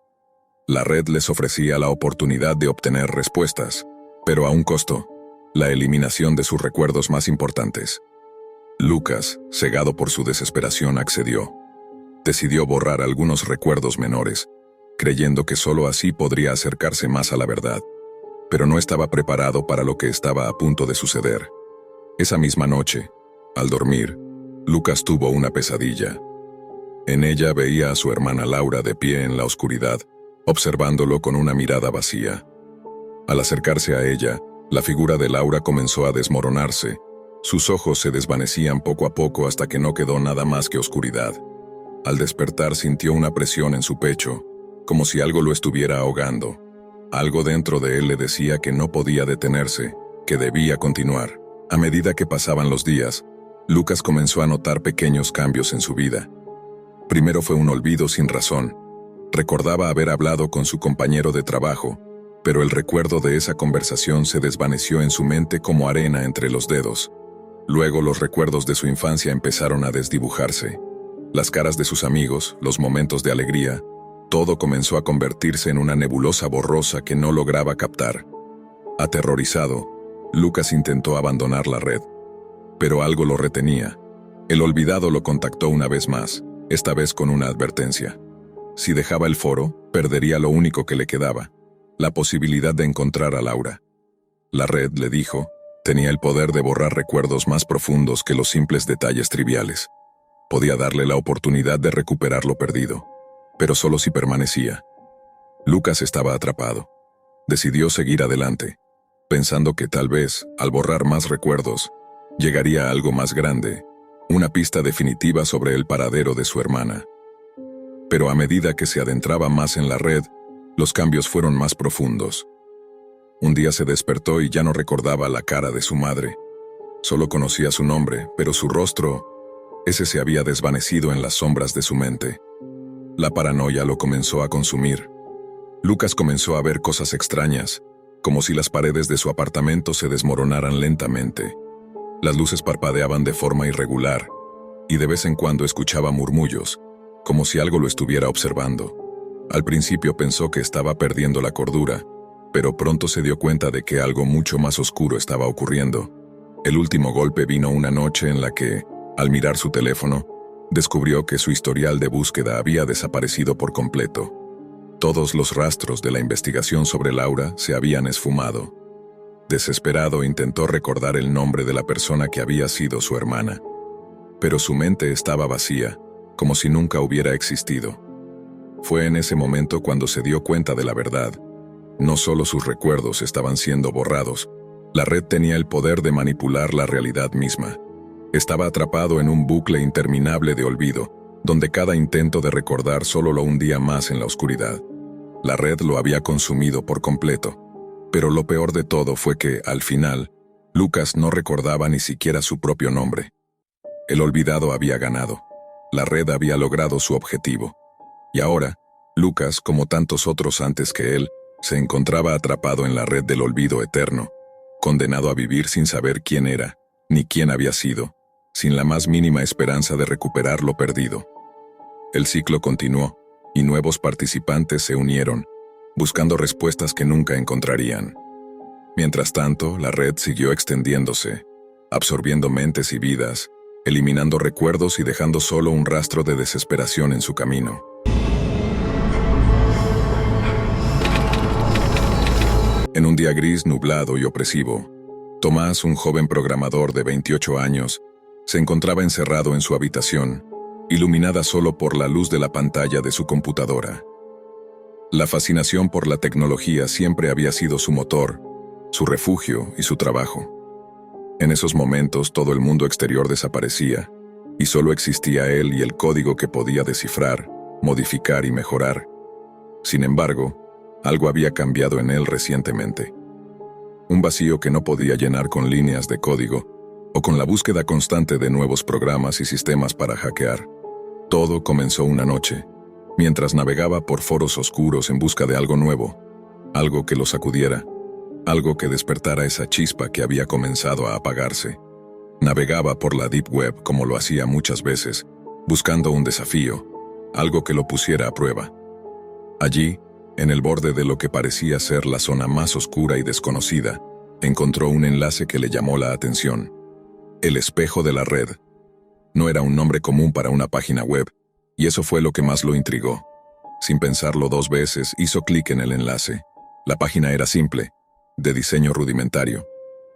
La red les ofrecía la oportunidad de obtener respuestas, pero a un costo: la eliminación de sus recuerdos más importantes. Lucas, cegado por su desesperación, accedió. Decidió borrar algunos recuerdos menores, creyendo que solo así podría acercarse más a la verdad. Pero no estaba preparado para lo que estaba a punto de suceder. Esa misma noche, al dormir, Lucas tuvo una pesadilla. En ella veía a su hermana Laura de pie en la oscuridad, observándolo con una mirada vacía. Al acercarse a ella, la figura de Laura comenzó a desmoronarse. Sus ojos se desvanecían poco a poco hasta que no quedó nada más que oscuridad. Al despertar sintió una presión en su pecho, como si algo lo estuviera ahogando. Algo dentro de él le decía que no podía detenerse, que debía continuar. A medida que pasaban los días, Lucas comenzó a notar pequeños cambios en su vida. Primero fue un olvido sin razón. Recordaba haber hablado con su compañero de trabajo, pero el recuerdo de esa conversación se desvaneció en su mente como arena entre los dedos. Luego los recuerdos de su infancia empezaron a desdibujarse. Las caras de sus amigos, los momentos de alegría, todo comenzó a convertirse en una nebulosa borrosa que no lograba captar. Aterrorizado, Lucas intentó abandonar la red, pero algo lo retenía. El Olvidado lo contactó una vez más, esta vez con una advertencia. Si dejaba el foro, perdería lo único que le quedaba: la posibilidad de encontrar a Laura. La red, le dijo, tenía el poder de borrar recuerdos más profundos que los simples detalles triviales. Podía darle la oportunidad de recuperar lo perdido, pero solo si permanecía. Lucas estaba atrapado. Decidió seguir adelante, pensando que tal vez, al borrar más recuerdos, llegaría a algo más grande, una pista definitiva sobre el paradero de su hermana. Pero a medida que se adentraba más en la red, los cambios fueron más profundos. Un día se despertó y ya no recordaba la cara de su madre. Solo conocía su nombre, pero su rostro, ese se había desvanecido en las sombras de su mente. La paranoia lo comenzó a consumir. Lucas comenzó a ver cosas extrañas, como si las paredes de su apartamento se desmoronaran lentamente. Las luces parpadeaban de forma irregular, y de vez en cuando escuchaba murmullos, como si algo lo estuviera observando. Al principio pensó que estaba perdiendo la cordura, pero pronto se dio cuenta de que algo mucho más oscuro estaba ocurriendo. El último golpe vino una noche en la que, al mirar su teléfono, descubrió que su historial de búsqueda había desaparecido por completo. Todos los rastros de la investigación sobre Laura se habían esfumado. Desesperado intentó recordar el nombre de la persona que había sido su hermana, pero su mente estaba vacía, como si nunca hubiera existido. Fue en ese momento cuando se dio cuenta de la verdad. No solo sus recuerdos estaban siendo borrados, la red tenía el poder de manipular la realidad misma. Estaba atrapado en un bucle interminable de olvido, donde cada intento de recordar solo lo hundía más en la oscuridad. La red lo había consumido por completo. Pero lo peor de todo fue que, al final, Lucas no recordaba ni siquiera su propio nombre. El Olvidado había ganado. La red había logrado su objetivo. Y ahora, Lucas, como tantos otros antes que él, se encontraba atrapado en la red del olvido eterno, condenado a vivir sin saber quién era, ni quién había sido, sin la más mínima esperanza de recuperar lo perdido. El ciclo continuó, y nuevos participantes se unieron, buscando respuestas que nunca encontrarían. Mientras tanto, la red siguió extendiéndose, absorbiendo mentes y vidas, eliminando recuerdos y dejando solo un rastro de desesperación en su camino. En un día gris, nublado y opresivo, Tomás, un joven programador de 28 años, se encontraba encerrado en su habitación, iluminada solo por la luz de la pantalla de su computadora. La fascinación por la tecnología siempre había sido su motor, su refugio y su trabajo. En esos momentos todo el mundo exterior desaparecía, y solo existía él y el código que podía descifrar, modificar y mejorar. Sin embargo, algo había cambiado en él recientemente. Un vacío que no podía llenar con líneas de código o con la búsqueda constante de nuevos programas y sistemas para hackear. Todo comenzó una noche, mientras navegaba por foros oscuros en busca de algo nuevo, algo que lo sacudiera, algo que despertara esa chispa que había comenzado a apagarse. Navegaba por la Deep Web como lo hacía muchas veces, buscando un desafío, algo que lo pusiera a prueba. Allí, en el borde de lo que parecía ser la zona más oscura y desconocida, encontró un enlace que le llamó la atención. El espejo de la red. No era un nombre común para una página web, y eso fue lo que más lo intrigó. Sin pensarlo 2 veces, hizo clic en el enlace. La página era simple, de diseño rudimentario,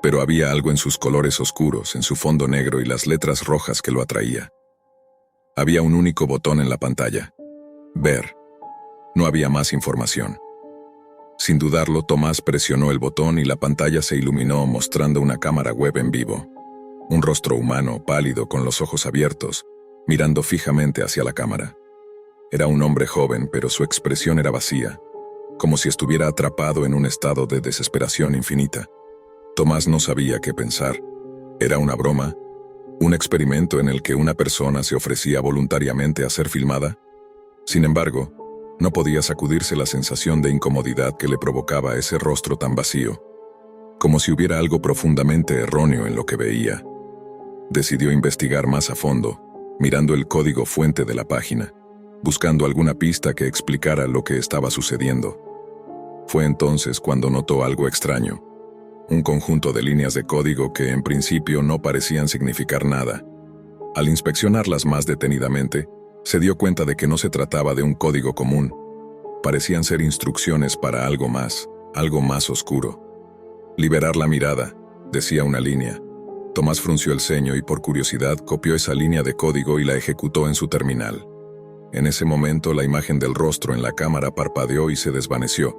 pero había algo en sus colores oscuros, en su fondo negro y las letras rojas que lo atraía. Había un único botón en la pantalla. Ver. No había más información. Sin dudarlo, Tomás presionó el botón y la pantalla se iluminó mostrando una cámara web en vivo. Un rostro humano, pálido, con los ojos abiertos, mirando fijamente hacia la cámara. Era un hombre joven, pero su expresión era vacía, como si estuviera atrapado en un estado de desesperación infinita. Tomás no sabía qué pensar. ¿Era una broma? ¿Un experimento en el que una persona se ofrecía voluntariamente a ser filmada? Sin embargo, no podía sacudirse la sensación de incomodidad que le provocaba ese rostro tan vacío, como si hubiera algo profundamente erróneo en lo que veía. Decidió investigar más a fondo, mirando el código fuente de la página, buscando alguna pista que explicara lo que estaba sucediendo. Fue entonces cuando notó algo extraño, un conjunto de líneas de código que en principio no parecían significar nada. Al inspeccionarlas más detenidamente, se dio cuenta de que no se trataba de un código común. Parecían ser instrucciones para algo más oscuro. Liberar la mirada, decía una línea. Tomás frunció el ceño y por curiosidad copió esa línea de código y la ejecutó en su terminal. En ese momento la imagen del rostro en la cámara parpadeó y se desvaneció,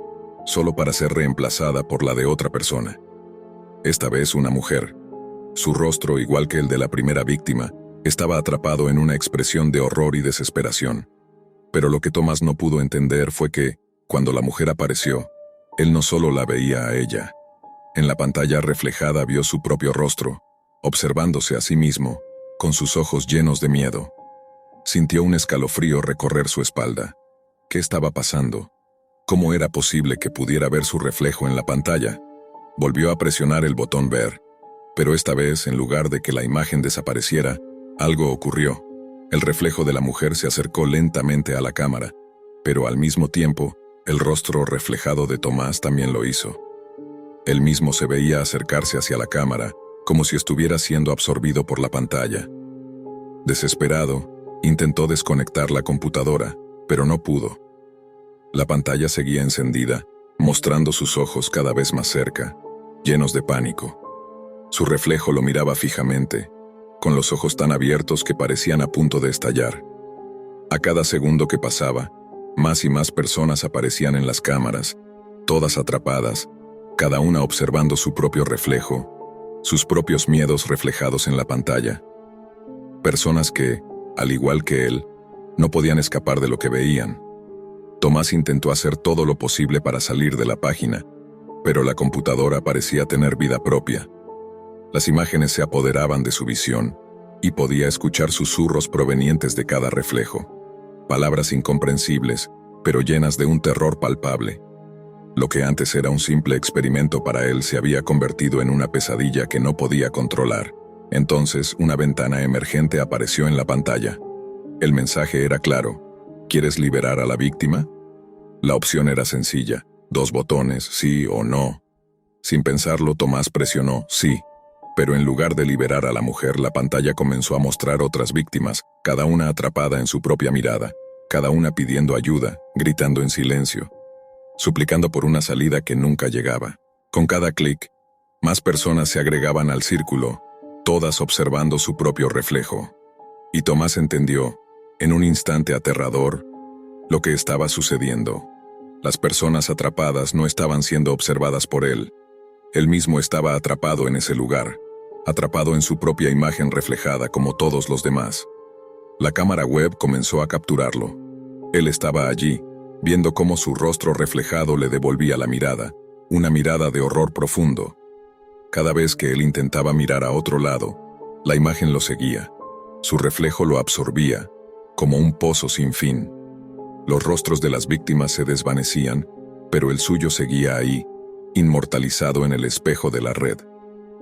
solo para ser reemplazada por la de otra persona. Esta vez una mujer. Su rostro, igual que el de la primera víctima, estaba atrapado en una expresión de horror y desesperación. Pero lo que Tomás no pudo entender fue que, cuando la mujer apareció, él no solo la veía a ella. En la pantalla reflejada vio su propio rostro, observándose a sí mismo, con sus ojos llenos de miedo. Sintió un escalofrío recorrer su espalda. ¿Qué estaba pasando? ¿Cómo era posible que pudiera ver su reflejo en la pantalla? Volvió a presionar el botón ver, pero esta vez, en lugar de que la imagen desapareciera, algo ocurrió. El reflejo de la mujer se acercó lentamente a la cámara, pero al mismo tiempo, el rostro reflejado de Tomás también lo hizo. Él mismo se veía acercarse hacia la cámara, como si estuviera siendo absorbido por la pantalla. Desesperado, intentó desconectar la computadora, pero no pudo. La pantalla seguía encendida, mostrando sus ojos cada vez más cerca, llenos de pánico. Su reflejo lo miraba fijamente, con los ojos tan abiertos que parecían a punto de estallar. A cada segundo que pasaba, más y más personas aparecían en las cámaras, todas atrapadas, cada una observando su propio reflejo, sus propios miedos reflejados en la pantalla. Personas que, al igual que él, no podían escapar de lo que veían. Tomás intentó hacer todo lo posible para salir de la página, pero la computadora parecía tener vida propia. Las imágenes se apoderaban de su visión, y podía escuchar susurros provenientes de cada reflejo. Palabras incomprensibles, pero llenas de un terror palpable. Lo que antes era un simple experimento para él se había convertido en una pesadilla que no podía controlar. Entonces, una ventana emergente apareció en la pantalla. El mensaje era claro. ¿Quieres liberar a la víctima? La opción era sencilla. 2 botones, sí o no. Sin pensarlo, Tomás presionó sí. Pero en lugar de liberar a la mujer, la pantalla comenzó a mostrar otras víctimas, cada una atrapada en su propia mirada, cada una pidiendo ayuda, gritando en silencio, suplicando por una salida que nunca llegaba. Con cada clic, más personas se agregaban al círculo, todas observando su propio reflejo. Y Tomás entendió, en un instante aterrador, lo que estaba sucediendo. Las personas atrapadas no estaban siendo observadas por él. Él mismo estaba atrapado en ese lugar, atrapado en su propia imagen reflejada como todos los demás. La cámara web comenzó a capturarlo. Él estaba allí, viendo cómo su rostro reflejado le devolvía la mirada, una mirada de horror profundo. Cada vez que él intentaba mirar a otro lado, la imagen lo seguía. Su reflejo lo absorbía, como un pozo sin fin. Los rostros de las víctimas se desvanecían, pero el suyo seguía ahí, inmortalizado en el espejo de la red.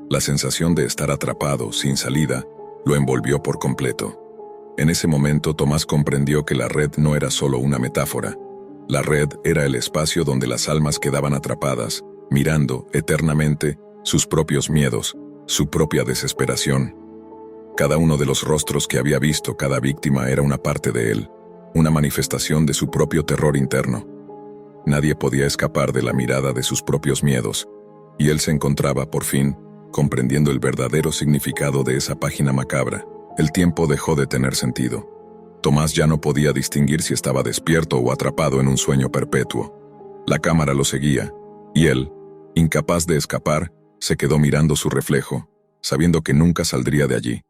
La sensación de estar atrapado, sin salida, lo envolvió por completo. En ese momento Tomás comprendió que la red no era solo una metáfora. La red era el espacio donde las almas quedaban atrapadas, mirando, eternamente, sus propios miedos, su propia desesperación. Cada uno de los rostros que había visto cada víctima era una parte de él, una manifestación de su propio terror interno. Nadie podía escapar de la mirada de sus propios miedos, y él se encontraba, por fin, comprendiendo el verdadero significado de esa página macabra. El tiempo dejó de tener sentido. Tomás ya no podía distinguir si estaba despierto o atrapado en un sueño perpetuo. La cámara lo seguía, y él, incapaz de escapar, se quedó mirando su reflejo, sabiendo que nunca saldría de allí.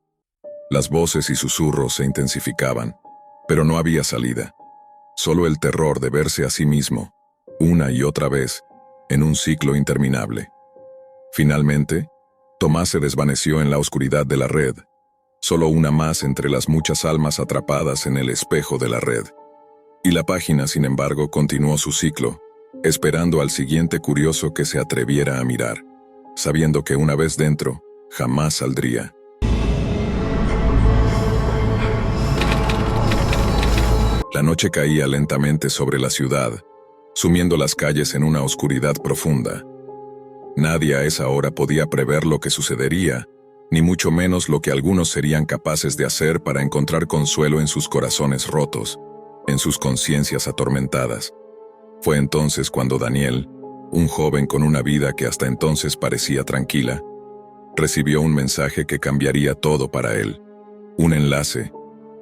Las voces y susurros se intensificaban, pero no había salida. Solo el terror de verse a sí mismo, una y otra vez, en un ciclo interminable. Finalmente, Tomás se desvaneció en la oscuridad de la red, solo una más entre las muchas almas atrapadas en el espejo de la red. Y la página, sin embargo, continuó su ciclo, esperando al siguiente curioso que se atreviera a mirar, sabiendo que una vez dentro, jamás saldría. La noche caía lentamente sobre la ciudad, sumiendo las calles en una oscuridad profunda. Nadie a esa hora podía prever lo que sucedería, ni mucho menos lo que algunos serían capaces de hacer para encontrar consuelo en sus corazones rotos, en sus conciencias atormentadas. Fue entonces cuando Daniel, un joven con una vida que hasta entonces parecía tranquila, recibió un mensaje que cambiaría todo para él. Un enlace,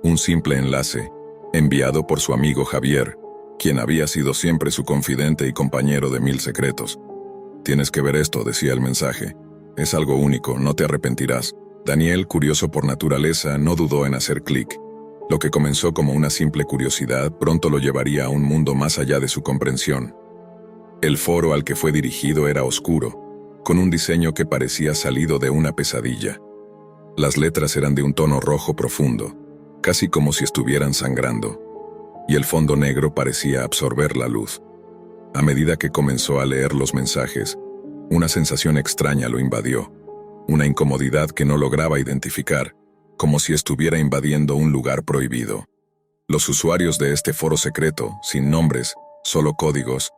un simple enlace, enviado por su amigo Javier, quien había sido siempre su confidente y compañero de 1000 secretos. «Tienes que ver esto», decía el mensaje. «Es algo único, no te arrepentirás». Daniel, curioso por naturaleza, no dudó en hacer clic. Lo que comenzó como una simple curiosidad pronto lo llevaría a un mundo más allá de su comprensión. El foro al que fue dirigido era oscuro, con un diseño que parecía salido de una pesadilla. Las letras eran de un tono rojo profundo, casi como si estuvieran sangrando, y el fondo negro parecía absorber la luz. A medida que comenzó a leer los mensajes, una sensación extraña lo invadió, una incomodidad que no lograba identificar, como si estuviera invadiendo un lugar prohibido. Los usuarios de este foro secreto, sin nombres, solo códigos,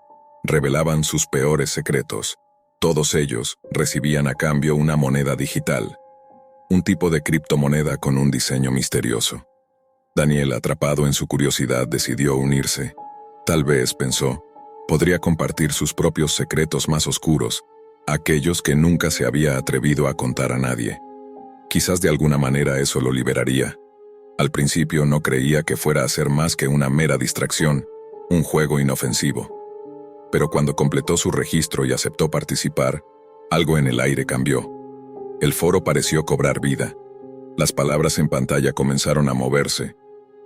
revelaban sus peores secretos. Todos ellos recibían a cambio una moneda digital, un tipo de criptomoneda con un diseño misterioso. Daniel, atrapado en su curiosidad, decidió unirse. Tal vez, pensó, podría compartir sus propios secretos más oscuros, aquellos que nunca se había atrevido a contar a nadie. Quizás de alguna manera eso lo liberaría. Al principio no creía que fuera a ser más que una mera distracción, un juego inofensivo. Pero cuando completó su registro y aceptó participar, algo en el aire cambió. El foro pareció cobrar vida. Las palabras en pantalla comenzaron a moverse,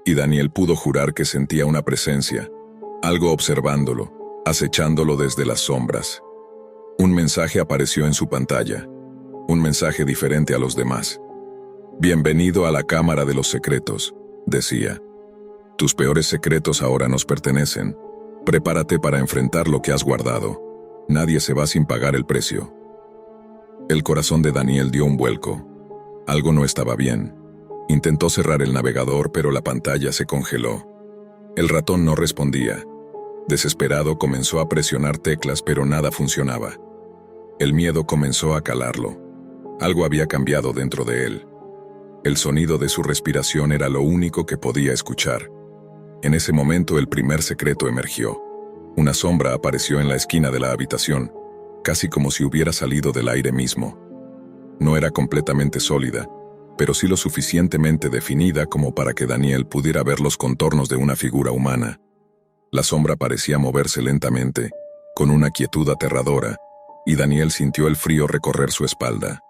y Daniel pudo jurar que sentía una presencia, algo observándolo, acechándolo desde las sombras. Un mensaje apareció en su pantalla, un mensaje diferente a los demás. «Bienvenido a la Cámara de los Secretos», decía. «Tus peores secretos ahora nos pertenecen. Prepárate para enfrentar lo que has guardado. Nadie se va sin pagar el precio». El corazón de Daniel dio un vuelco. Algo no estaba bien. Intentó cerrar el navegador, pero la pantalla se congeló. El ratón no respondía. Desesperado comenzó a presionar teclas, pero nada funcionaba. El miedo comenzó a calarlo. Algo había cambiado dentro de él. El sonido de su respiración era lo único que podía escuchar. En ese momento el primer secreto emergió. Una sombra apareció en la esquina de la habitación, casi como si hubiera salido del aire mismo. No era completamente sólida, pero sí lo suficientemente definida como para que Daniel pudiera ver los contornos de una figura humana. La sombra parecía moverse lentamente, con una quietud aterradora, y Daniel sintió el frío recorrer su espalda.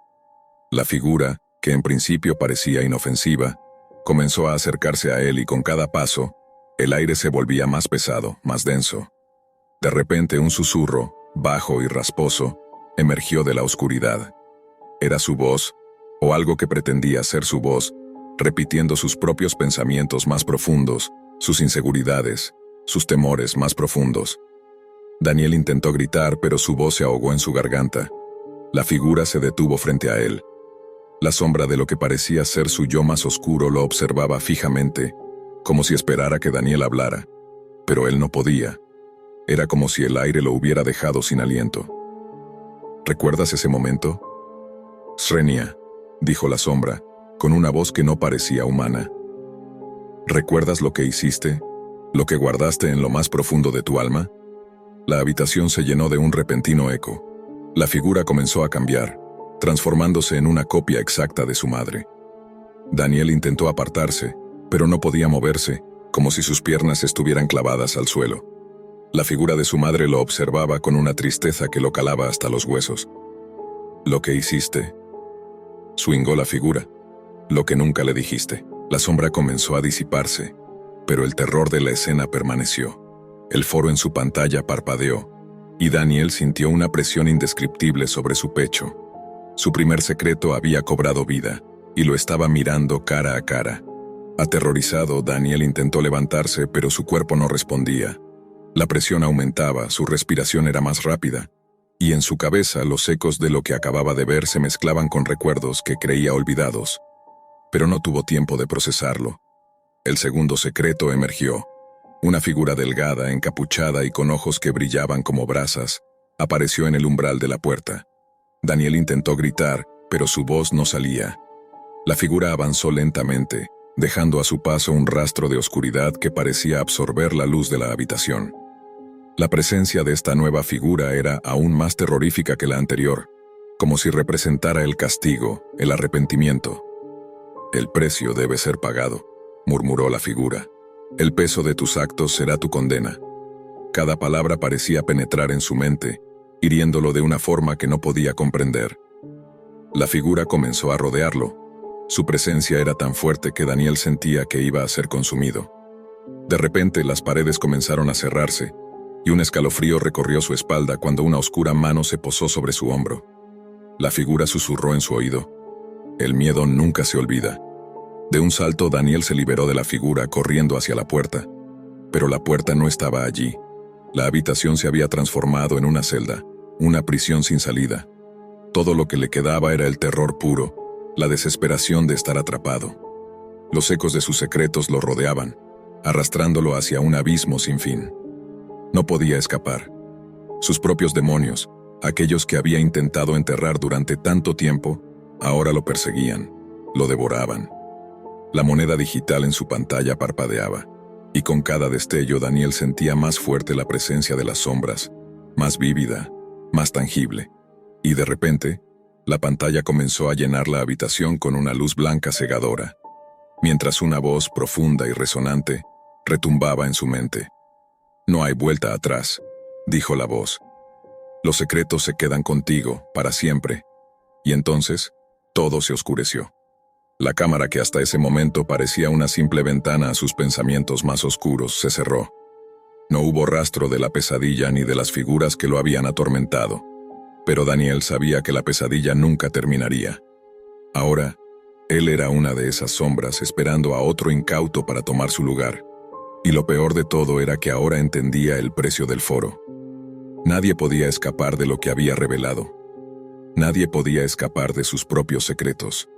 La figura, que en principio parecía inofensiva, comenzó a acercarse a él y con cada paso, El aire se volvía más pesado, más denso. De repente un susurro, bajo y rasposo, emergió de la oscuridad. Era su voz, o algo que pretendía ser su voz, repitiendo sus propios pensamientos más profundos, sus inseguridades, sus temores más profundos. Daniel intentó gritar, pero su voz se ahogó en su garganta. La figura se detuvo frente a él. La sombra de lo que parecía ser su yo más oscuro lo observaba fijamente, como si esperara que Daniel hablara. Pero él no podía. Era como si el aire lo hubiera dejado sin aliento. ¿Recuerdas ese momento? Srenia, dijo la sombra, con una voz que no parecía humana. ¿Recuerdas lo que hiciste? ¿Lo que guardaste en lo más profundo de tu alma? La habitación se llenó de un repentino eco. La figura comenzó a cambiar, transformándose en una copia exacta de su madre. Daniel intentó apartarse, pero no podía moverse, como si sus piernas estuvieran clavadas al suelo. La figura de su madre lo observaba con una tristeza que lo calaba hasta los huesos. «¿Lo que hiciste?» Swingó la figura. «Lo que nunca le dijiste». La sombra comenzó a disiparse, pero el terror de la escena permaneció. El foro en su pantalla parpadeó, y Daniel sintió una presión indescriptible sobre su pecho. Su primer secreto había cobrado vida, y lo estaba mirando cara a cara. Aterrorizado, Daniel intentó levantarse, pero su cuerpo no respondía. La presión aumentaba, su respiración era más rápida, y en su cabeza los ecos de lo que acababa de ver se mezclaban con recuerdos que creía olvidados. Pero no tuvo tiempo de procesarlo. El segundo secreto emergió. Una figura delgada, encapuchada y con ojos que brillaban como brasas, apareció en el umbral de la puerta. Daniel intentó gritar, pero su voz no salía. La figura avanzó lentamente, dejando a su paso un rastro de oscuridad que parecía absorber la luz de la habitación. La presencia de esta nueva figura era aún más terrorífica que la anterior, como si representara el castigo, el arrepentimiento. «El precio debe ser pagado», murmuró la figura. «El peso de tus actos será tu condena». Cada palabra parecía penetrar en su mente, hiriéndolo de una forma que no podía comprender. La figura comenzó a rodearlo. Su presencia era tan fuerte que Daniel sentía que iba a ser consumido. De repente las paredes comenzaron a cerrarse, y un escalofrío recorrió su espalda cuando una oscura mano se posó sobre su hombro. La figura susurró en su oído: «El miedo nunca se olvida». De un salto, Daniel se liberó de la figura corriendo hacia la puerta. Pero la puerta no estaba allí. La habitación se había transformado en una celda, una prisión sin salida. Todo lo que le quedaba era el terror puro, la desesperación de estar atrapado. Los ecos de sus secretos lo rodeaban, arrastrándolo hacia un abismo sin fin. No podía escapar. Sus propios demonios, aquellos que había intentado enterrar durante tanto tiempo, ahora lo perseguían, lo devoraban. La moneda digital en su pantalla parpadeaba, y con cada destello Daniel sentía más fuerte la presencia de las sombras, más vívida, más tangible. Y de repente, la pantalla comenzó a llenar la habitación con una luz blanca cegadora, mientras una voz profunda y resonante retumbaba en su mente. «No hay vuelta atrás», dijo la voz. «Los secretos se quedan contigo, para siempre». Y entonces, todo se oscureció. La cámara que hasta ese momento parecía una simple ventana a sus pensamientos más oscuros se cerró. No hubo rastro de la pesadilla ni de las figuras que lo habían atormentado. Pero Daniel sabía que la pesadilla nunca terminaría. Ahora, él era una de esas sombras esperando a otro incauto para tomar su lugar. Y lo peor de todo era que ahora entendía el precio del foro. Nadie podía escapar de lo que había revelado. Nadie podía escapar de sus propios secretos.